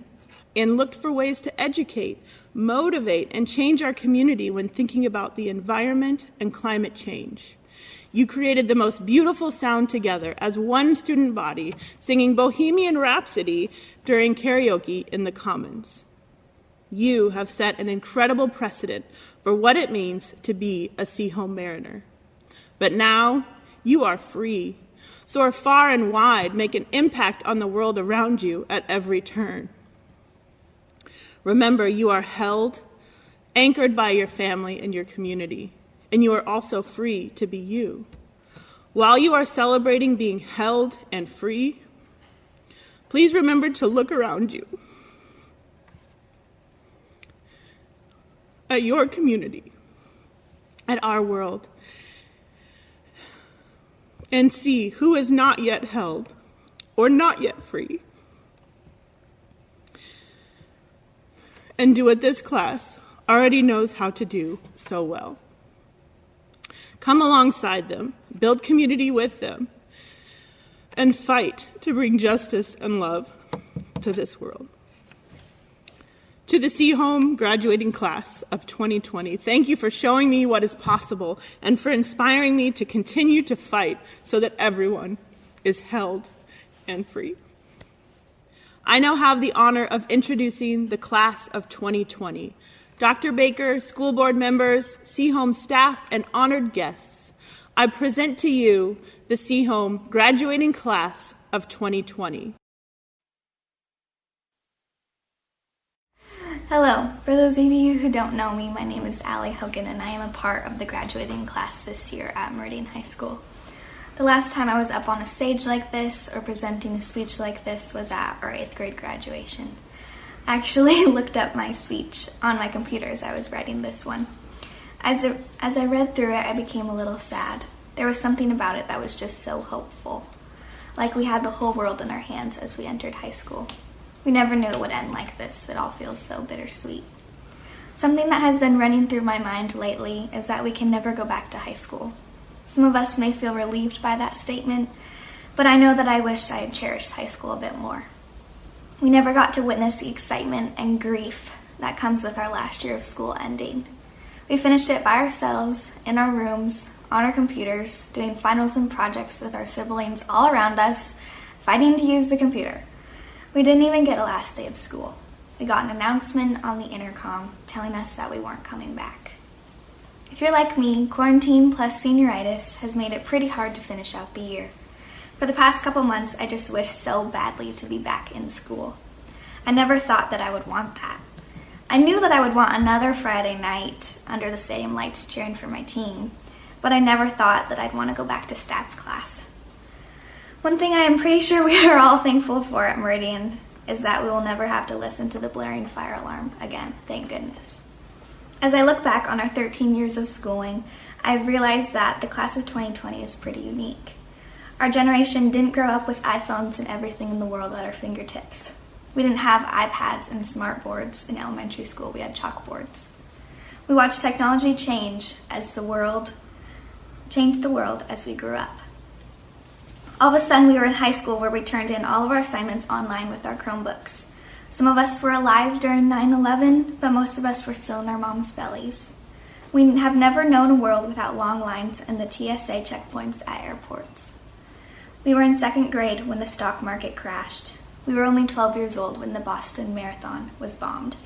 and looked for ways to educate, motivate, and change our community when thinking about the environment and climate change. You created the most beautiful sound together as one student body singing Bohemian Rhapsody during karaoke in the Commons. You have set an incredible precedent for what it means to be a Sehome Mariner. But now you are free. Soar far and wide, make an impact on the world around you at every turn. Remember, you are held, anchored by your family and your community, and you are also free to be you. While you are celebrating being held and free, please remember to look around you at your community, at our world, and see who is not yet held or not yet free. And do what this class already knows how to do so well. Come alongside them, build community with them, and fight to bring justice and love to this world. To the Sehome graduating class of 2020, thank you for showing me what is possible and for inspiring me to continue to fight so that everyone is held and free. I now have the honor of introducing the class of 2020, Dr. Baker, school board members, Sehome staff, and honored guests, I present to you the Sehome graduating class of 2020. Hello. For those of you who don't know me, my name is Allie Hogan, and I am a part of the graduating class this year at Meridian High School. The last time I was up on a stage like this or presenting a speech like this was at our 8th grade graduation. I actually looked up my speech on my computer as I was writing this one. As I read through it, I became a little sad. There was something about it that was just so hopeful, like we had the whole world in our hands as we entered high school. We never knew it would end like this. It all feels so bittersweet. Something that has been running through my mind lately is that we can never go back to high school. Some of us may feel relieved by that statement, but I know that I wish I had cherished high school a bit more. We never got to witness the excitement and grief that comes with our last year of school ending. We finished it by ourselves, in our rooms, on our computers, doing finals and projects with our siblings all around us, fighting to use the computer. We didn't even get a last day of school. We got an announcement on the intercom telling us that we weren't coming back. If you're like me, quarantine plus senioritis has made it pretty hard to finish out the year. For the past couple months, I just wish so badly to be back in school. I never thought that I would want that. I knew that I would want another Friday night under the stadium lights cheering for my team, but I never thought that I'd want to go back to stats class. One thing I am pretty sure we are all thankful for at Meridian is that we will never have to listen to the blaring fire alarm again, thank goodness. As I look back on our 13 years of schooling, I've realized that the class of 2020 is pretty unique. Our generation didn't grow up with iPhones and everything in the world at our fingertips. We didn't have iPads and smart boards in elementary school, we had chalkboards. We watched technology change the world as we grew up. All of a sudden, we were in high school where we turned in all of our assignments online with our Chromebooks. Some of us were alive during 9/11, but most of us were still in our mom's bellies. We have never known a world without long lines and the TSA checkpoints at airports. We were in 2nd grade when the stock market crashed. We were only 12 years old when the Boston Marathon was bombed.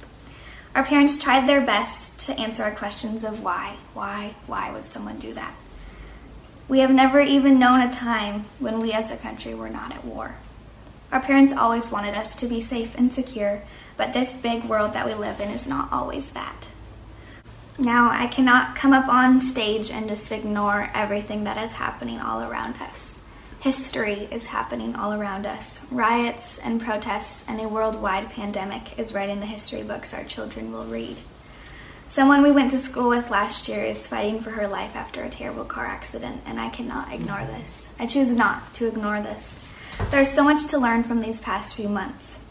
Our parents tried their best to answer our questions of why would someone do that? We have never even known a time when we as a country were not at war. Our parents always wanted us to be safe and secure, but this big world that we live in is not always that. Now, I cannot come up on stage and just ignore everything that is happening all around us. History is happening all around us. Riots and protests and a worldwide pandemic is writing the history books our children will read. Someone we went to school with last year is fighting for her life after a terrible car accident, and I cannot ignore this. I choose not to ignore this. There is so much to learn from these past few months.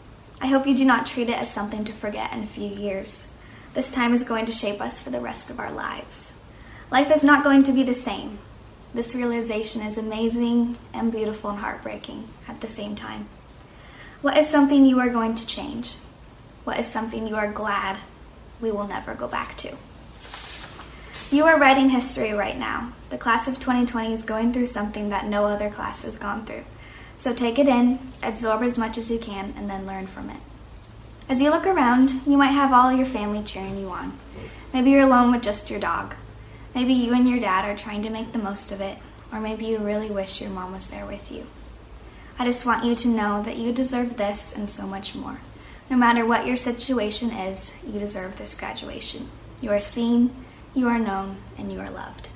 I hope you do not treat it as something to forget in a few years. This time is going to shape us for the rest of our lives. Life is not going to be the same. This realization is amazing and beautiful and heartbreaking at the same time. What is something you are going to change? What is something you are glad we will never go back to? You are writing history right now. The class of 2020 is going through something that no other class has gone through. So take it in, absorb as much as you can, and then learn from it. As you look around, you might have all your family cheering you on. Maybe you're alone with just your dog. Maybe you and your dad are trying to make the most of it, or maybe you really wish your mom was there with you. I just want you to know that you deserve this and so much more. No matter what your situation is, you deserve this graduation. You are seen, you are known, and you are loved.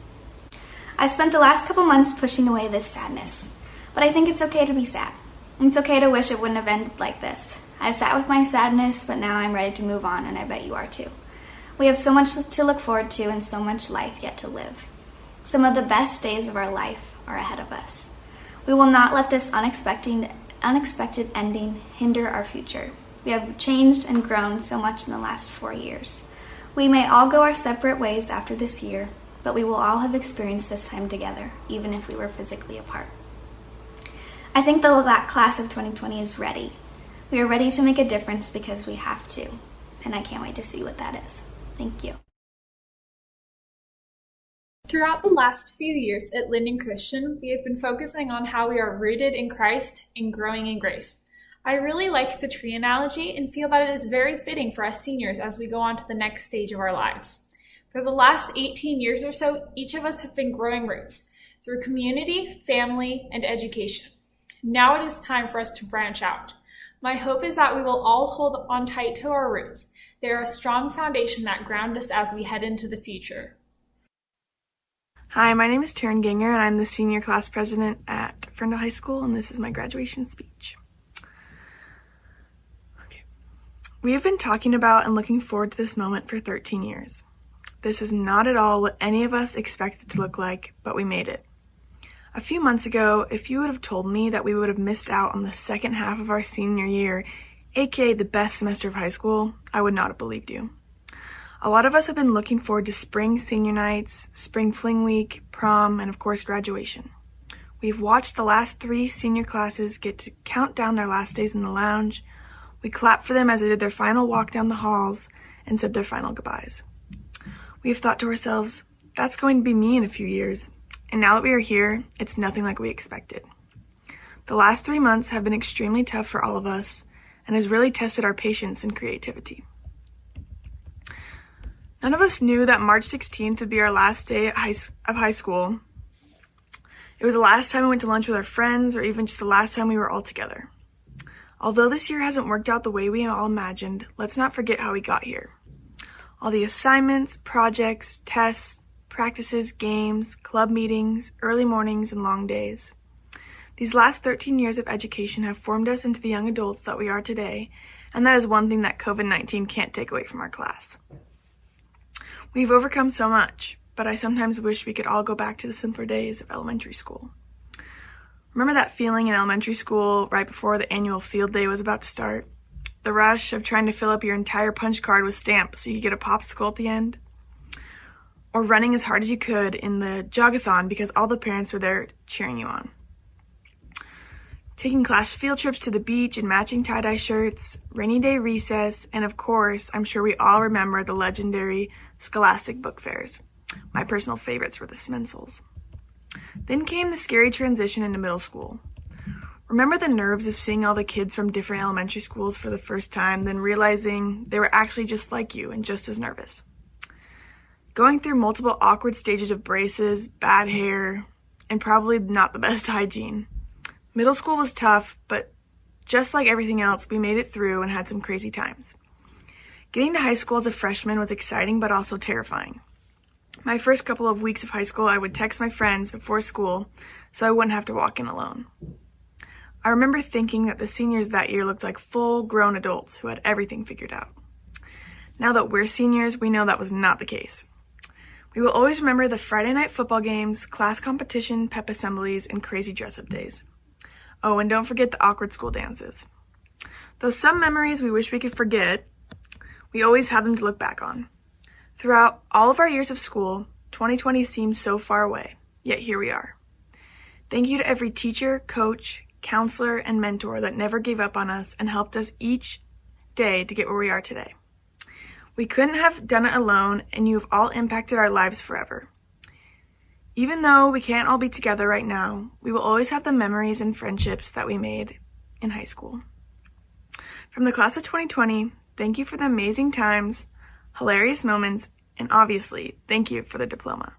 I spent the last couple months pushing away this sadness, but I think it's okay to be sad. It's okay to wish it wouldn't have ended like this. I've sat with my sadness, but now I'm ready to move on, and I bet you are too. We have so much to look forward to and so much life yet to live. Some of the best days of our life are ahead of us. We will not let this unexpected ending hinder our future. We have changed and grown so much in the last 4 years. We may all go our separate ways after this year, but we will all have experienced this time together, even if we were physically apart. I think the class of 2020 is ready. We are ready to make a difference because we have to, and I can't wait to see what that is. Thank you. Throughout the last few years at Lynden Christian, we have been focusing on how we are rooted in Christ and growing in grace. I really like the tree analogy and feel that it is very fitting for us seniors as we go on to the next stage of our lives. For the last 18 years or so, each of us have been growing roots through community, family, and education. Now it is time for us to branch out. My hope is that we will all hold on tight to our roots. They are a strong foundation that ground us as we head into the future. Hi, my name is Taryn Ganger, and I'm the senior class president at Ferndale High School, and this is my graduation speech. We have been talking about and looking forward to this moment for 13 years. This is not at all what any of us expected to look like, but we made it. A few months ago, if you would have told me that we would have missed out on the second half of our senior year, aka the best semester of high school, I would not have believed you. A lot of us have been looking forward to spring senior nights, spring fling week, prom, and of course graduation. We've watched the last 3 senior classes get to count down their last days in the lounge. We clapped for them as they did their final walk down the halls and said their final goodbyes. We have thought to ourselves, that's going to be me in a few years. And now that we are here, it's nothing like we expected. The last 3 months have been extremely tough for all of us and has really tested our patience and creativity. None of us knew that March 16th would be our last day of high school. It was the last time we went to lunch with our friends, or even just the last time we were all together. Although this year hasn't worked out the way we all imagined, let's not forget how we got here. All the assignments, projects, tests, practices, games, club meetings, early mornings, and long days. These last 13 years of education have formed us into the young adults that we are today, and that is one thing that COVID-19 can't take away from our class. We've overcome so much, but I sometimes wish we could all go back to the simpler days of elementary school. Remember that feeling in elementary school right before the annual field day was about to start? The rush of trying to fill up your entire punch card with stamps so you could get a popsicle at the end? Or running as hard as you could in the jogathon because all the parents were there cheering you on. Taking class field trips to the beach in matching tie-dye shirts, rainy day recess, and of course, I'm sure we all remember the legendary Scholastic book fairs. My personal favorites were the Smensels. Then came the scary transition into middle school. Remember the nerves of seeing all the kids from different elementary schools for the first time, then realizing they were actually just like you and just as nervous. Going through multiple awkward stages of braces, bad hair, and probably not the best hygiene. Middle school was tough, but just like everything else, we made it through and had some crazy times. Getting to high school as a freshman was exciting, but also terrifying. My first couple of weeks of high school, I would text my friends before school so I wouldn't have to walk in alone. I remember thinking that the seniors that year looked like full-grown adults who had everything figured out. Now that we're seniors, we know that was not the case. We will always remember the Friday night football games, class competition, pep assemblies, and crazy dress-up days. Oh, and don't forget the awkward school dances. Though some memories we wish we could forget, we always have them to look back on. Throughout all of our years of school, 2020 seems so far away, yet here we are. Thank you to every teacher, coach, counselor, and mentor that never gave up on us and helped us each day to get where we are today. We couldn't have done it alone, and you have all impacted our lives forever. Even though we can't all be together right now, we will always have the memories and friendships that we made in high school. From the class of 2020, thank you for the amazing times, hilarious moments, and obviously, thank you for the diploma.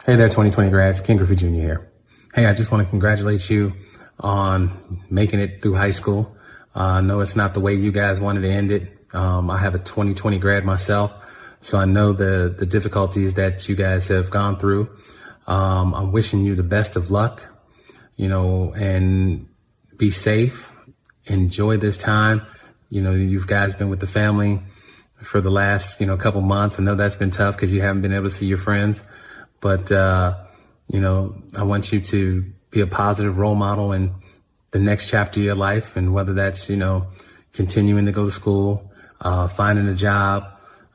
Hey there, 2020 grads. King Griffey Jr. here. Hey, I just want to congratulate you on making it through high school. I know it's not the way you guys wanted to end it. I have a 2020 grad myself, so I know the difficulties that you guys have gone through. I'm wishing you the best of luck, and be safe. Enjoy this time. You guys been with the family for the last, couple months. I know that's been tough because you haven't been able to see your friends, but, I want you to be a positive role model in the next chapter of your life. And whether that's, continuing to go to school, finding a job,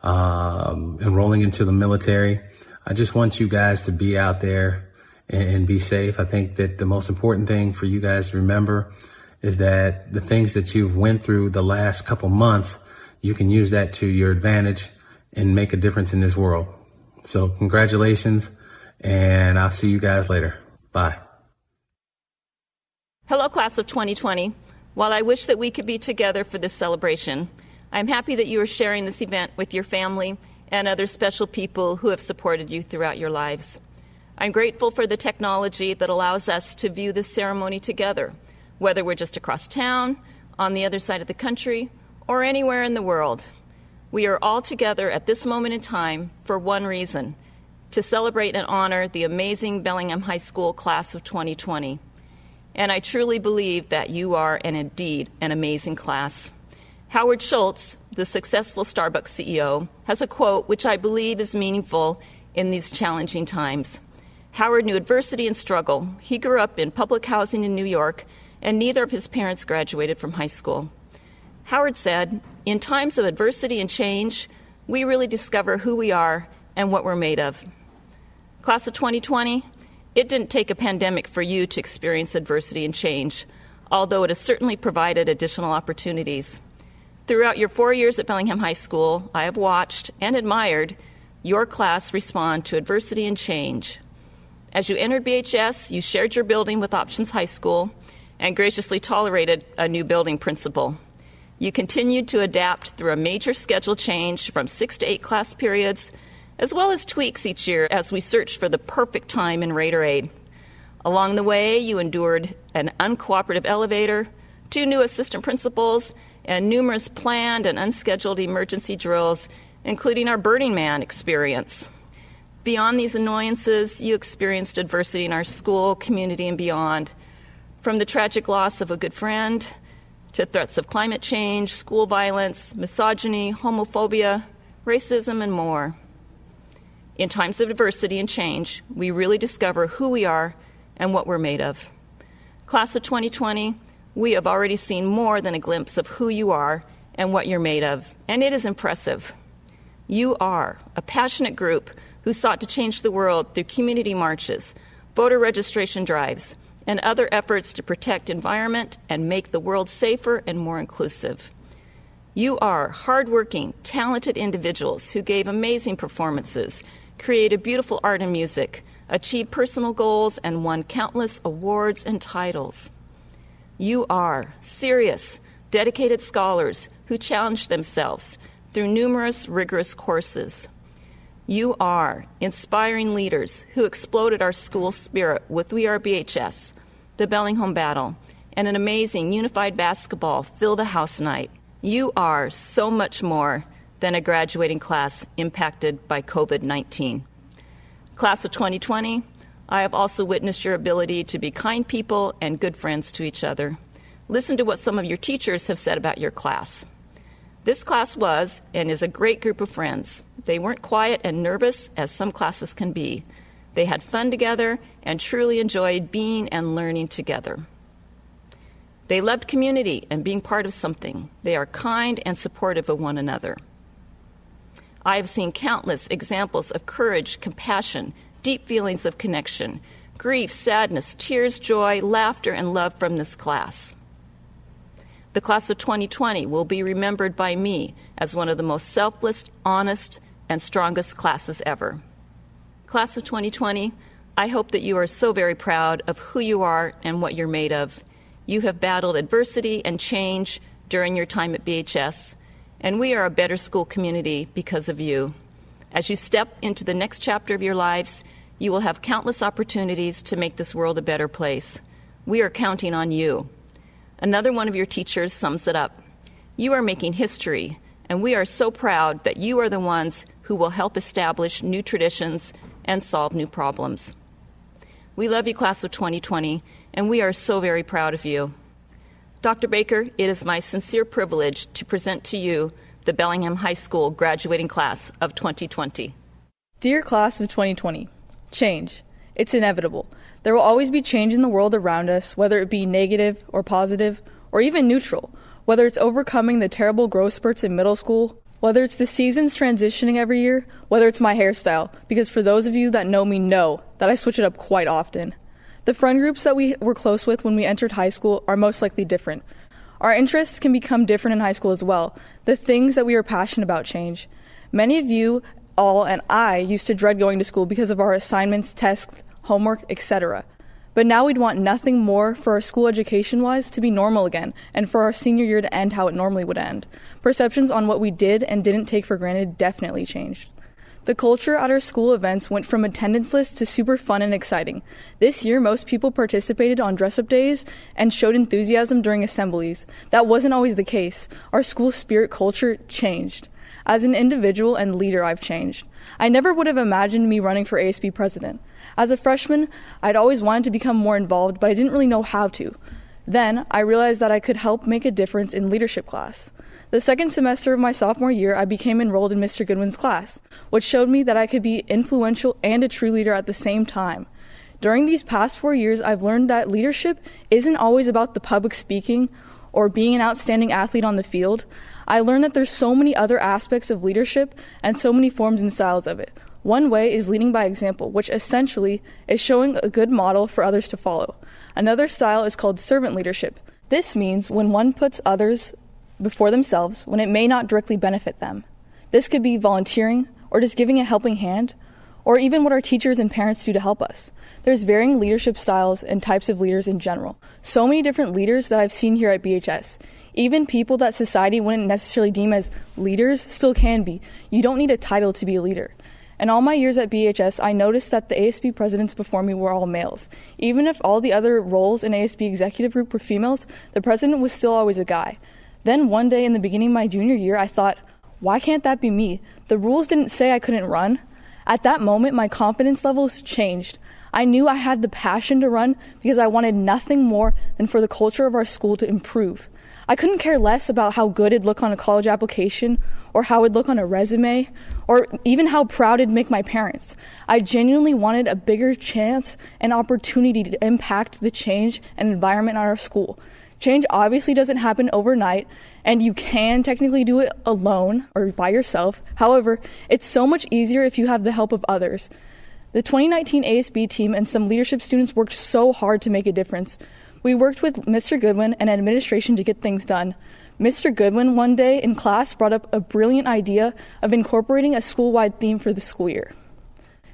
enrolling into the military. I just want you guys to be out there and be safe. I think that the most important thing for you guys to remember is that the things that you've went through the last couple months, you can use that to your advantage and make a difference in this world. So congratulations, and I'll see you guys later. Bye. Hello, class of 2020. While I wish that we could be together for this celebration, I'm happy that you are sharing this event with your family and other special people who have supported you throughout your lives. I'm grateful for the technology that allows us to view this ceremony together, whether we're just across town, on the other side of the country, or anywhere in the world. We are all together at this moment in time for one reason: to celebrate and honor the amazing Bellingham High School class of 2020. And I truly believe that you are, and indeed, an amazing class. Howard Schultz, the successful Starbucks CEO, has a quote which I believe is meaningful in these challenging times. Howard knew adversity and struggle. He grew up in public housing in New York, and neither of his parents graduated from high school. Howard said, "In times of adversity and change, we really discover who we are and what we're made of." Class of 2020, it didn't take a pandemic for you to experience adversity and change, although it has certainly provided additional opportunities. Throughout your 4 years at Bellingham High School, I have watched and admired your class respond to adversity and change. As you entered BHS, you shared your building with Options High School and graciously tolerated a new building principal. You continued to adapt through a major schedule change from 6 to 8 class periods, as well as tweaks each year as we searched for the perfect time in Raider Aid. Along the way, you endured an uncooperative elevator, 2 new assistant principals, and numerous planned and unscheduled emergency drills, including our Burning Man experience. Beyond these annoyances, you experienced adversity in our school, community, and beyond. From the tragic loss of a good friend, to threats of climate change, school violence, misogyny, homophobia, racism, and more. In times of adversity and change, we really discover who we are and what we're made of. Class of 2020, we have already seen more than a glimpse of who you are and what you're made of, and it is impressive. You are a passionate group who sought to change the world through community marches, voter registration drives, and other efforts to protect environment and make the world safer and more inclusive. You are hardworking, talented individuals who gave amazing performances, created beautiful art and music, achieved personal goals, and won countless awards and titles. You are serious, dedicated scholars who challenged themselves through numerous rigorous courses. You are inspiring leaders who exploded our school spirit with We Are BHS, the Bellingham Battle, and an amazing unified basketball Fill the House night. You are so much more than a graduating class impacted by COVID-19. Class of 2020, I have also witnessed your ability to be kind people and good friends to each other. Listen to what some of your teachers have said about your class. This class was and is a great group of friends. They weren't quiet and nervous as some classes can be. They had fun together and truly enjoyed being and learning together. They loved community and being part of something. They are kind and supportive of one another. I have seen countless examples of courage, compassion, deep feelings of connection, grief, sadness, tears, joy, laughter, and love from this class. The class of 2020 will be remembered by me as one of the most selfless, honest, and strongest classes ever. Class of 2020, I hope that you are so very proud of who you are and what you're made of. You have battled adversity and change during your time at BHS, and we are a better school community because of you. As you step into the next chapter of your lives, you will have countless opportunities to make this world a better place. We are counting on you. Another one of your teachers sums it up. You are making history, and we are so proud that you are the ones who will help establish new traditions and solve new problems. We love you, class of 2020, and we are so very proud of you. Dr. Baker, it is my sincere privilege to present to you the Bellingham High School graduating class of 2020. Dear class of 2020, change. It's inevitable. There will always be change in the world around us, whether it be negative or positive, or even neutral, whether it's overcoming the terrible growth spurts in middle school, whether it's the seasons transitioning every year, whether it's my hairstyle, because for those of you that know me know that I switch it up quite often. The friend groups that we were close with when we entered high school are most likely different. Our interests can become different in high school as well. The things that we are passionate about change. Many of you all and I used to dread going to school because of our assignments, tests, homework, etc. But now we'd want nothing more for our school education-wise to be normal again, and for our senior year to end how it normally would end. Perceptions on what we did and didn't take for granted definitely changed. The culture at our school events went from attendance lists to super fun and exciting. This year, most people participated on dress-up days and showed enthusiasm during assemblies. That wasn't always the case. Our school spirit culture changed. As an individual and leader, I've changed. I never would have imagined me running for ASB president. As a freshman, I'd always wanted to become more involved, but I didn't really know how to. Then, I realized that I could help make a difference in leadership class. The second semester of my sophomore year, I became enrolled in Mr. Goodwin's class, which showed me that I could be influential and a true leader at the same time. During these past 4 years, I've learned that leadership isn't always about the public speaking or being an outstanding athlete on the field. I learned that there's so many other aspects of leadership and so many forms and styles of it. One way is leading by example, which essentially is showing a good model for others to follow. Another style is called servant leadership. This means when one puts others before themselves when it may not directly benefit them. This could be volunteering, or just giving a helping hand, or even what our teachers and parents do to help us. There's varying leadership styles and types of leaders in general. So many different leaders that I've seen here at BHS. Even people that society wouldn't necessarily deem as leaders still can be. You don't need a title to be a leader. In all my years at BHS, I noticed that the ASB presidents before me were all males. Even if all the other roles in ASB executive group were females, the president was still always a guy. Then one day in the beginning of my junior year, I thought, why can't that be me? The rules didn't say I couldn't run. At that moment, my confidence levels changed. I knew I had the passion to run because I wanted nothing more than for the culture of our school to improve. I couldn't care less about how good it'd look on a college application or how it'd look on a resume or even how proud it'd make my parents. I genuinely wanted a bigger chance and opportunity to impact the change and environment at our school. Change obviously doesn't happen overnight, and you can technically do it alone or by yourself. However, it's so much easier if you have the help of others. The 2019 ASB team and some leadership students worked so hard to make a difference. We worked with Mr. Goodwin and administration to get things done. Mr. Goodwin one day in class brought up a brilliant idea of incorporating a school-wide theme for the school year.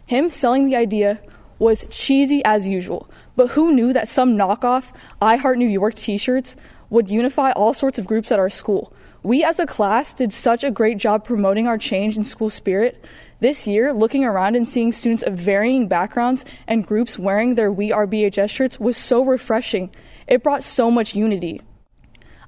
Him selling the idea was cheesy as usual, but who knew that some knockoff I Heart New York t-shirts would unify all sorts of groups at our school? We as a class did such a great job promoting our change in school spirit. This year, looking around and seeing students of varying backgrounds and groups wearing their We Are BHS shirts was so refreshing. It brought so much unity.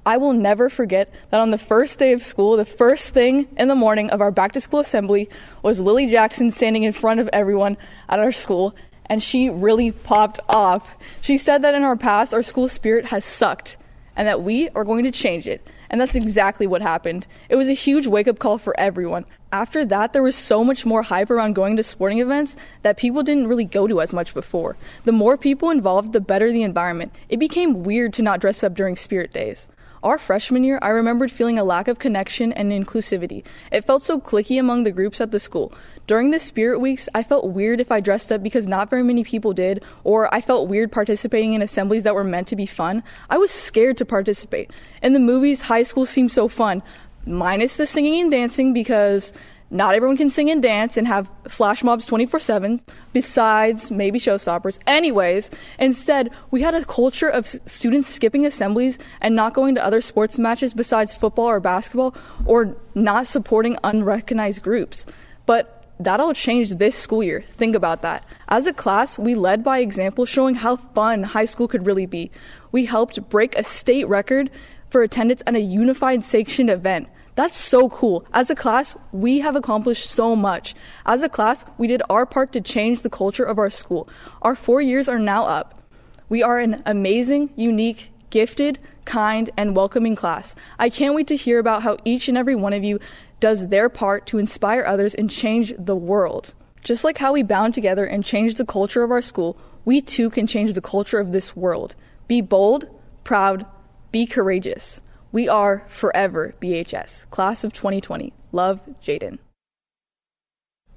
I will never forget that on the first day of school, the first thing in the morning of our back-to-school assembly was Lily Jackson standing in front of everyone at our school, and she really popped off. She said that in our past, our school spirit has sucked, and that we are going to change it. And that's exactly what happened. It was a huge wake-up call for everyone. After that, there was so much more hype around going to sporting events that people didn't really go to as much before. The more people involved, the better the environment. It became weird to not dress up during Spirit Days. Our freshman year, I remembered feeling a lack of connection and inclusivity. It felt so cliquey among the groups at the school. During the Spirit Weeks, I felt weird if I dressed up because not very many people did, or I felt weird participating in assemblies that were meant to be fun. I was scared to participate. In the movies, high school seemed so fun, minus the singing and dancing because not everyone can sing and dance and have flash mobs 24/7, besides maybe showstoppers. Anyways, instead, we had a culture of students skipping assemblies and not going to other sports matches besides football or basketball, or not supporting unrecognized groups. But that all changed this school year. Think about that. As a class, we led by example, showing how fun high school could really be. We helped break a state record for attendance at a unified sanctioned event. That's so cool. As a class, we have accomplished so much. As a class, we did our part to change the culture of our school. Our 4 years are now up. We are an amazing, unique, gifted, kind, and welcoming class. I can't wait to hear about how each and every one of you does their part to inspire others and change the world. Just like how we bound together and changed the culture of our school, we too can change the culture of this world. Be bold, proud, be courageous. We are forever BHS, class of 2020. Love, Jaden.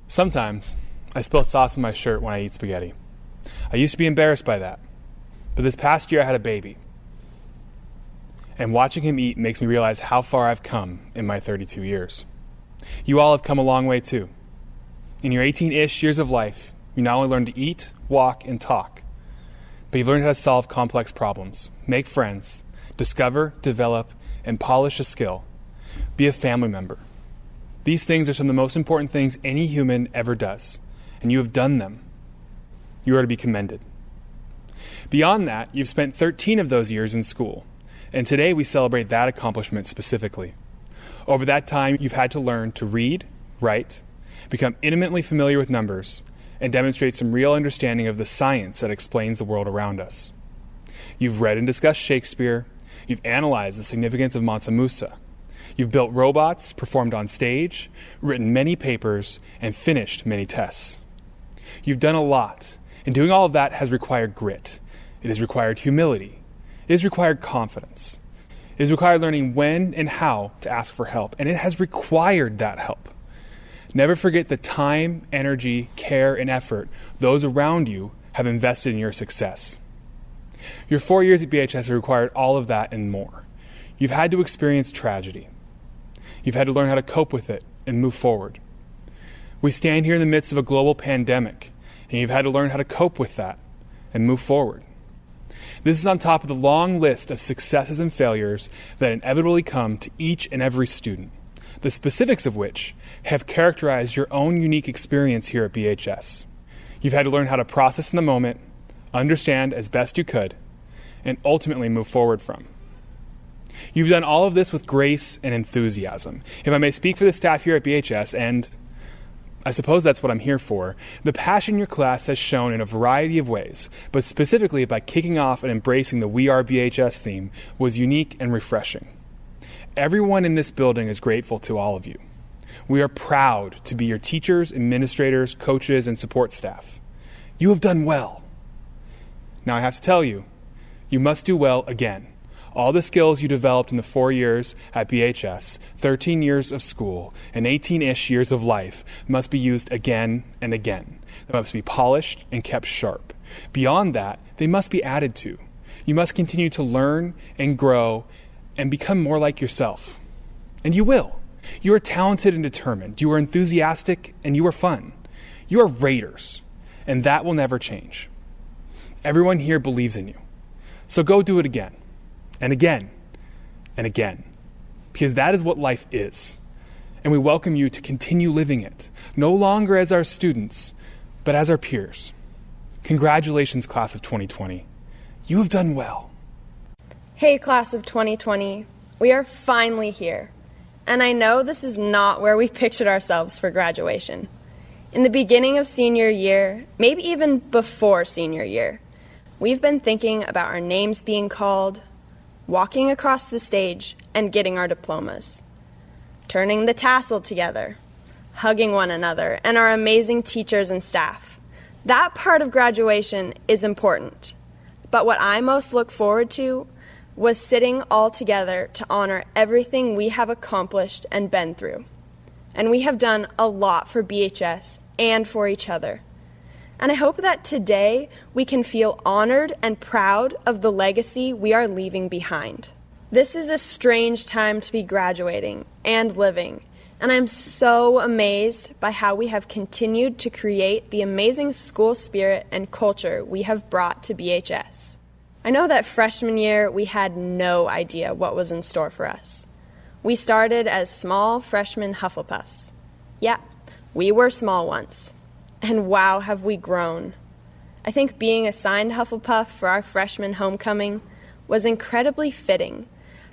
Sometimes I spill sauce on my shirt when I eat spaghetti. I used to be embarrassed by that, but this past year I had a baby. And watching him eat makes me realize how far I've come in my 32 years. You all have come a long way too. In your 18-ish years of life, you not only learn to eat, walk, and talk. but you've learned how to solve complex problems, make friends, discover, develop, and polish a skill. Be a family member. These things are some of the most important things any human ever does, and you have done them. You are to be commended. Beyond that, you've spent 13 of those years in school, and today we celebrate that accomplishment specifically. Over that time, you've had to learn to read, write, become intimately familiar with numbers, and demonstrate some real understanding of the science that explains the world around us. You've read and discussed Shakespeare. You've analyzed the significance of Mansa Musa. You've built robots, performed on stage, written many papers, and finished many tests. You've done a lot, and doing all of that has required grit. It has required humility. It has required confidence. It has required learning when and how to ask for help, and it has required that help. Never forget the time, energy, care, and effort those around you have invested in your success. Your 4 years at BHS have required all of that and more. You've had to experience tragedy. You've had to learn how to cope with it and move forward. We stand here in the midst of a global pandemic, and you've had to learn how to cope with that and move forward. This is on top of the long list of successes and failures that inevitably come to each and every student, the specifics of which have characterized your own unique experience here at BHS. You've had to learn how to process in the moment, understand as best you could, and ultimately move forward from. You've done all of this with grace and enthusiasm. If I may speak for the staff here at BHS, and I suppose that's what I'm here for, the passion your class has shown in a variety of ways, but specifically by kicking off and embracing the We Are BHS theme, was unique and refreshing. Everyone in this building is grateful to all of you. We are proud to be your teachers, administrators, coaches, and support staff. You have done well. Now I have to tell you, you must do well again. All the skills you developed in the 4 years at BHS, 13 years of school, and 18-ish years of life must be used again and again. They must be polished and kept sharp. Beyond that, they must be added to. You must continue to learn and grow and become more like yourself. And you will. You are talented and determined. You are enthusiastic and you are fun. You are Raiders, and that will never change. Everyone here believes in you. So go do it again. And again, and again, because that is what life is. And we welcome you to continue living it, no longer as our students, but as our peers. Congratulations, class of 2020. You have done well. Hey, class of 2020. We are finally here. And I know this is not where we pictured ourselves for graduation. In the beginning of senior year, maybe even before senior year, we've been thinking about our names being called, walking across the stage and getting our diplomas, turning the tassel together, hugging one another, and our amazing teachers and staff. That part of graduation is important, but what I most look forward to was sitting all together to honor everything we have accomplished and been through. And we have done a lot for BHS and for each other. And I hope that today we can feel honored and proud of the legacy we are leaving behind. This is a strange time to be graduating and living, and I'm so amazed by how we have continued to create the amazing school spirit and culture we have brought to BHS. I know that freshman year we had no idea what was in store for us. We started as small freshman Hufflepuffs. Yeah, we were small once. And wow, have we grown. I think being assigned Hufflepuff for our freshman homecoming was incredibly fitting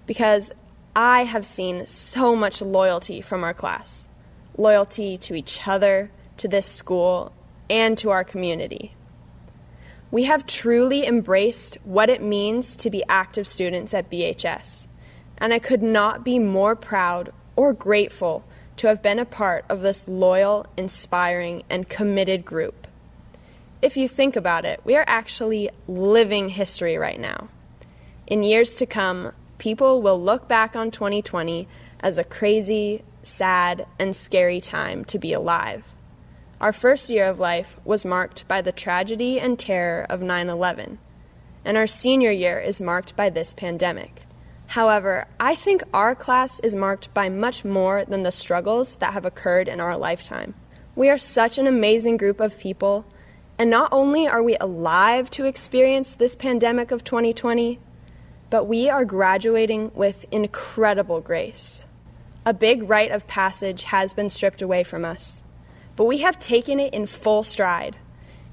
because I have seen so much loyalty from our class. Loyalty to each other, to this school, and to our community. We have truly embraced what it means to be active students at BHS, and I could not be more proud or grateful to have been a part of this loyal, inspiring, and committed group. If you think about it, we are actually living history right now. In years to come, people will look back on 2020 as a crazy, sad, and scary time to be alive. Our first year of life was marked by the tragedy and terror of 9/11, and our senior year is marked by this pandemic. However, I think our class is marked by much more than the struggles that have occurred in our lifetime. We are such an amazing group of people, And not only are we alive to experience this pandemic of 2020, but we are graduating with incredible grace. A big rite of passage has been stripped away from us, but we have taken it in full stride.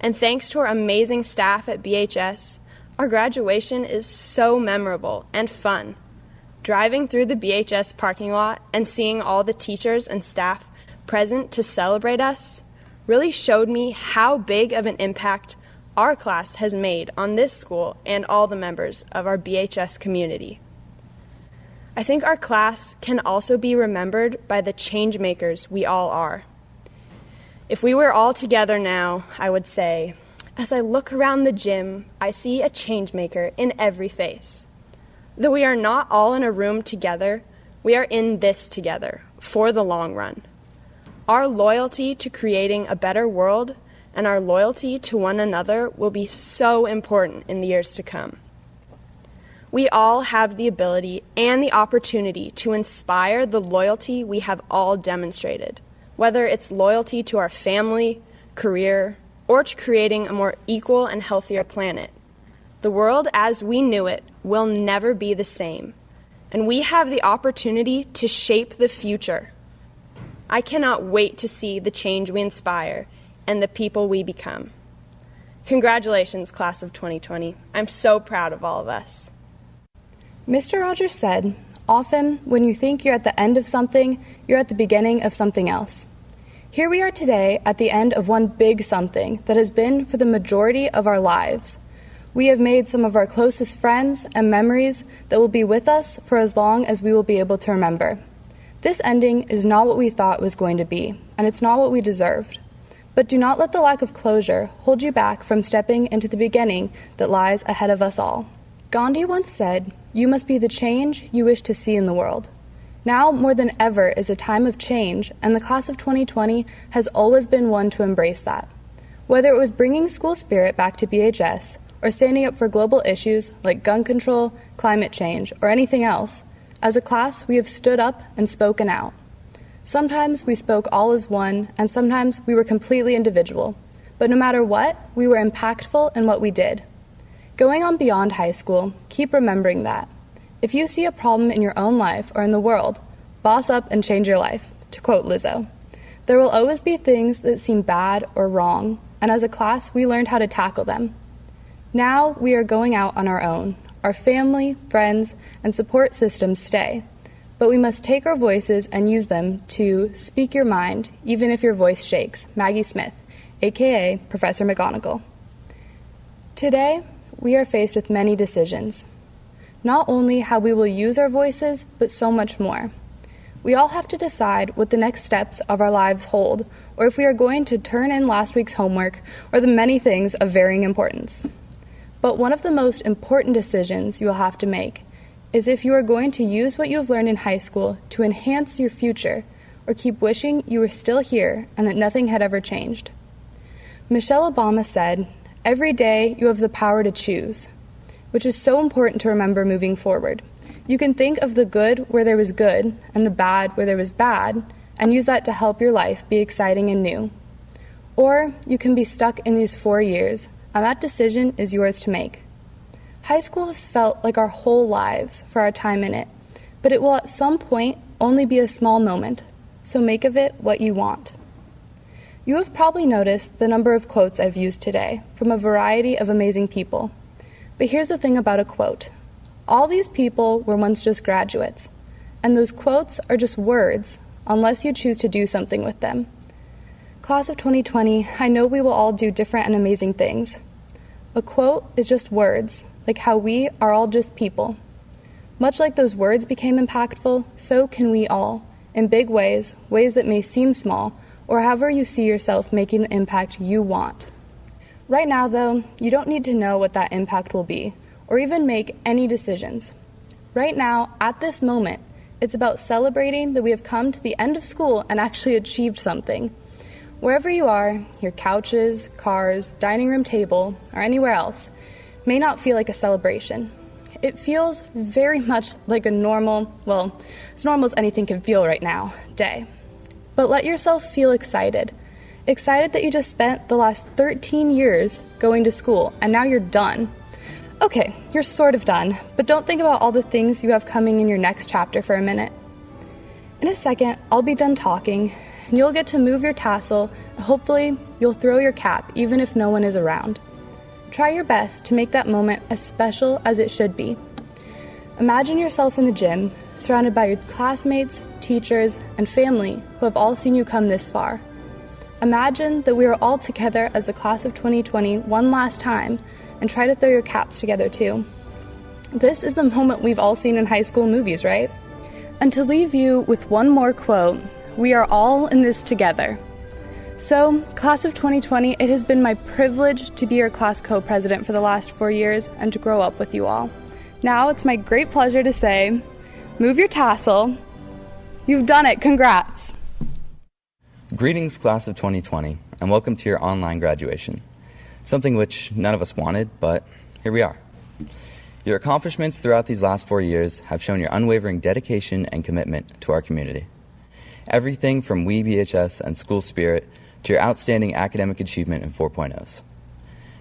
And thanks to our amazing staff at BHS, our graduation is so memorable and fun. Driving through the BHS parking lot and seeing all the teachers and staff present to celebrate us really showed me how big of an impact our class has made on this school and all the members of our BHS community. I think our class can also be remembered by the change makers we all are. If we were all together now, I would say, as I look around the gym, I see a change maker in every face. Though we are not all in a room together, we are in this together for the long run. Our loyalty to creating a better world and our loyalty to one another will be so important in the years to come. We all have the ability and the opportunity to inspire the loyalty we have all demonstrated, whether it's loyalty to our family, career, or to creating a more equal and healthier planet. The world as we knew it will never be the same, and we have the opportunity to shape the future. I cannot wait to see the change we inspire and the people we become. Congratulations, class of 2020. I'm so proud of all of us. Mr. Rogers said, "Often, when you think you're at the end of something, you're at the beginning of something else." Here we are today at the end of one big something that has been for the majority of our lives. We have made some of our closest friends and memories that will be with us for as long as we will be able to remember. This ending is not what we thought it was going to be, and it's not what we deserved. But do not let the lack of closure hold you back from stepping into the beginning that lies ahead of us all. Gandhi once said, "You must be the change you wish to see in the world." Now more than ever is a time of change, and the class of 2020 has always been one to embrace that. Whether it was bringing school spirit back to BHS, or standing up for global issues like gun control, climate change, or anything else, as a class we have stood up and spoken out. Sometimes we spoke all as one, and sometimes we were completely individual. But no matter what, we were impactful in what we did. Going on beyond high school, keep remembering that. If you see a problem in your own life or in the world, boss up and change your life, to quote Lizzo. There will always be things that seem bad or wrong, and as a class, we learned how to tackle them. Now we are going out on our own. Our family, friends, and support systems stay. But we must take our voices and use them to speak your mind, even if your voice shakes. Maggie Smith, aka Professor McGonagall. Today, we are faced with many decisions. Not only how we will use our voices, but so much more. We all have to decide what the next steps of our lives hold, or if we are going to turn in last week's homework, or the many things of varying importance. But one of the most important decisions you will have to make is if you are going to use what you have learned in high school to enhance your future, or keep wishing you were still here and that nothing had ever changed. Michelle Obama said, "Every day you have the power to choose," which is so important to remember moving forward. You can think of the good where there was good and the bad where there was bad, and use that to help your life be exciting and new. Or you can be stuck in these 4 years, and that decision is yours to make. High school has felt like our whole lives for our time in it, but it will at some point only be a small moment, so make of it what you want. You have probably noticed the number of quotes I've used today from a variety of amazing people. But here's the thing about a quote. All these people were once just graduates, and those quotes are just words unless you choose to do something with them. Class of 2020, I know we will all do different and amazing things. A quote is just words, like how we are all just people. Much like those words became impactful, so can we all, in big ways, ways that may seem small, or however you see yourself making the impact you want. Right now, though, you don't need to know what that impact will be, or even make any decisions. Right now, at this moment, it's about celebrating that we have come to the end of school and actually achieved something. Wherever you are, your couches, cars, dining room table, or anywhere else, may not feel like a celebration. It feels very much like a normal, well, as normal as anything can feel right now, day. But let yourself feel excited. Excited that you just spent the last 13 years going to school and now you're done. Okay, you're sort of done, but don't think about all the things you have coming in your next chapter for a minute. In a second, I'll be done talking, and you'll get to move your tassel, and hopefully you'll throw your cap even if no one is around. Try your best to make that moment as special as it should be. Imagine yourself in the gym, surrounded by your classmates, teachers, and family who have all seen you come this far. Imagine that we are all together as the class of 2020 one last time, and try to throw your caps together too. This is the moment we've all seen in high school movies, right? And to leave you with one more quote, we are all in this together. So, class of 2020, it has been my privilege to be your class co-president for the last 4 years and to grow up with you all. Now it's my great pleasure to say, move your tassel. You've done it, congrats. Greetings, class of 2020, and welcome to your online graduation. Something which none of us wanted, but here we are. Your accomplishments throughout these last 4 years have shown your unwavering dedication and commitment to our community. Everything from WeBHS and school spirit to your outstanding academic achievement in 4.0s.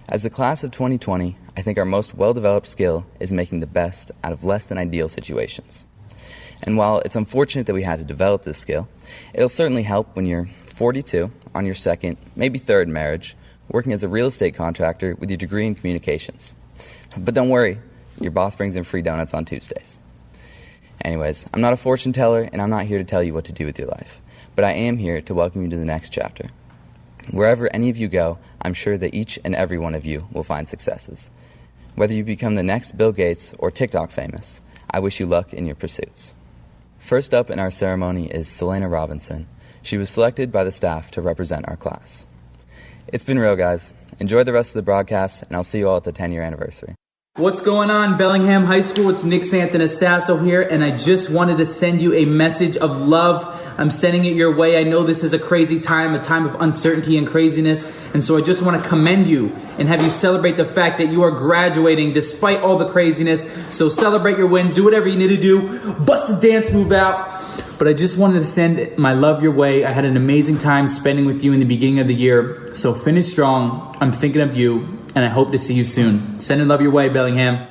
As the class of 2020, I think our most well-developed skill is making the best out of less than ideal situations. And while it's unfortunate that we had to develop this skill, it'll certainly help when you're 42, on your second, maybe third marriage, working as a real estate contractor with your degree in communications. But don't worry, your boss brings in free donuts on Tuesdays. Anyways, I'm not a fortune teller, and I'm not here to tell you what to do with your life, but I am here to welcome you to the next chapter. Wherever any of you go, I'm sure that each and every one of you will find successes. Whether you become the next Bill Gates or TikTok famous, I wish you luck in your pursuits. First up in our ceremony is Selena Robinson. She was selected by the staff to represent our class. It's been real, guys. Enjoy the rest of the broadcast, and I'll see you all at the 10-year anniversary. What's going on, Bellingham High School? It's Nick Stantonastasso here, and I just wanted to send you a message of love. I'm sending it your way. I know this is a crazy time, a time of uncertainty and craziness, and so I just want to commend you and have you celebrate the fact that you are graduating despite all the craziness. So celebrate your wins, do whatever you need to do, bust a dance move out. But I just wanted to send my love your way. I had an amazing time spending with you in the beginning of the year, so finish strong. I'm thinking of you, and I hope to see you soon. Sending love your way, Bellingham.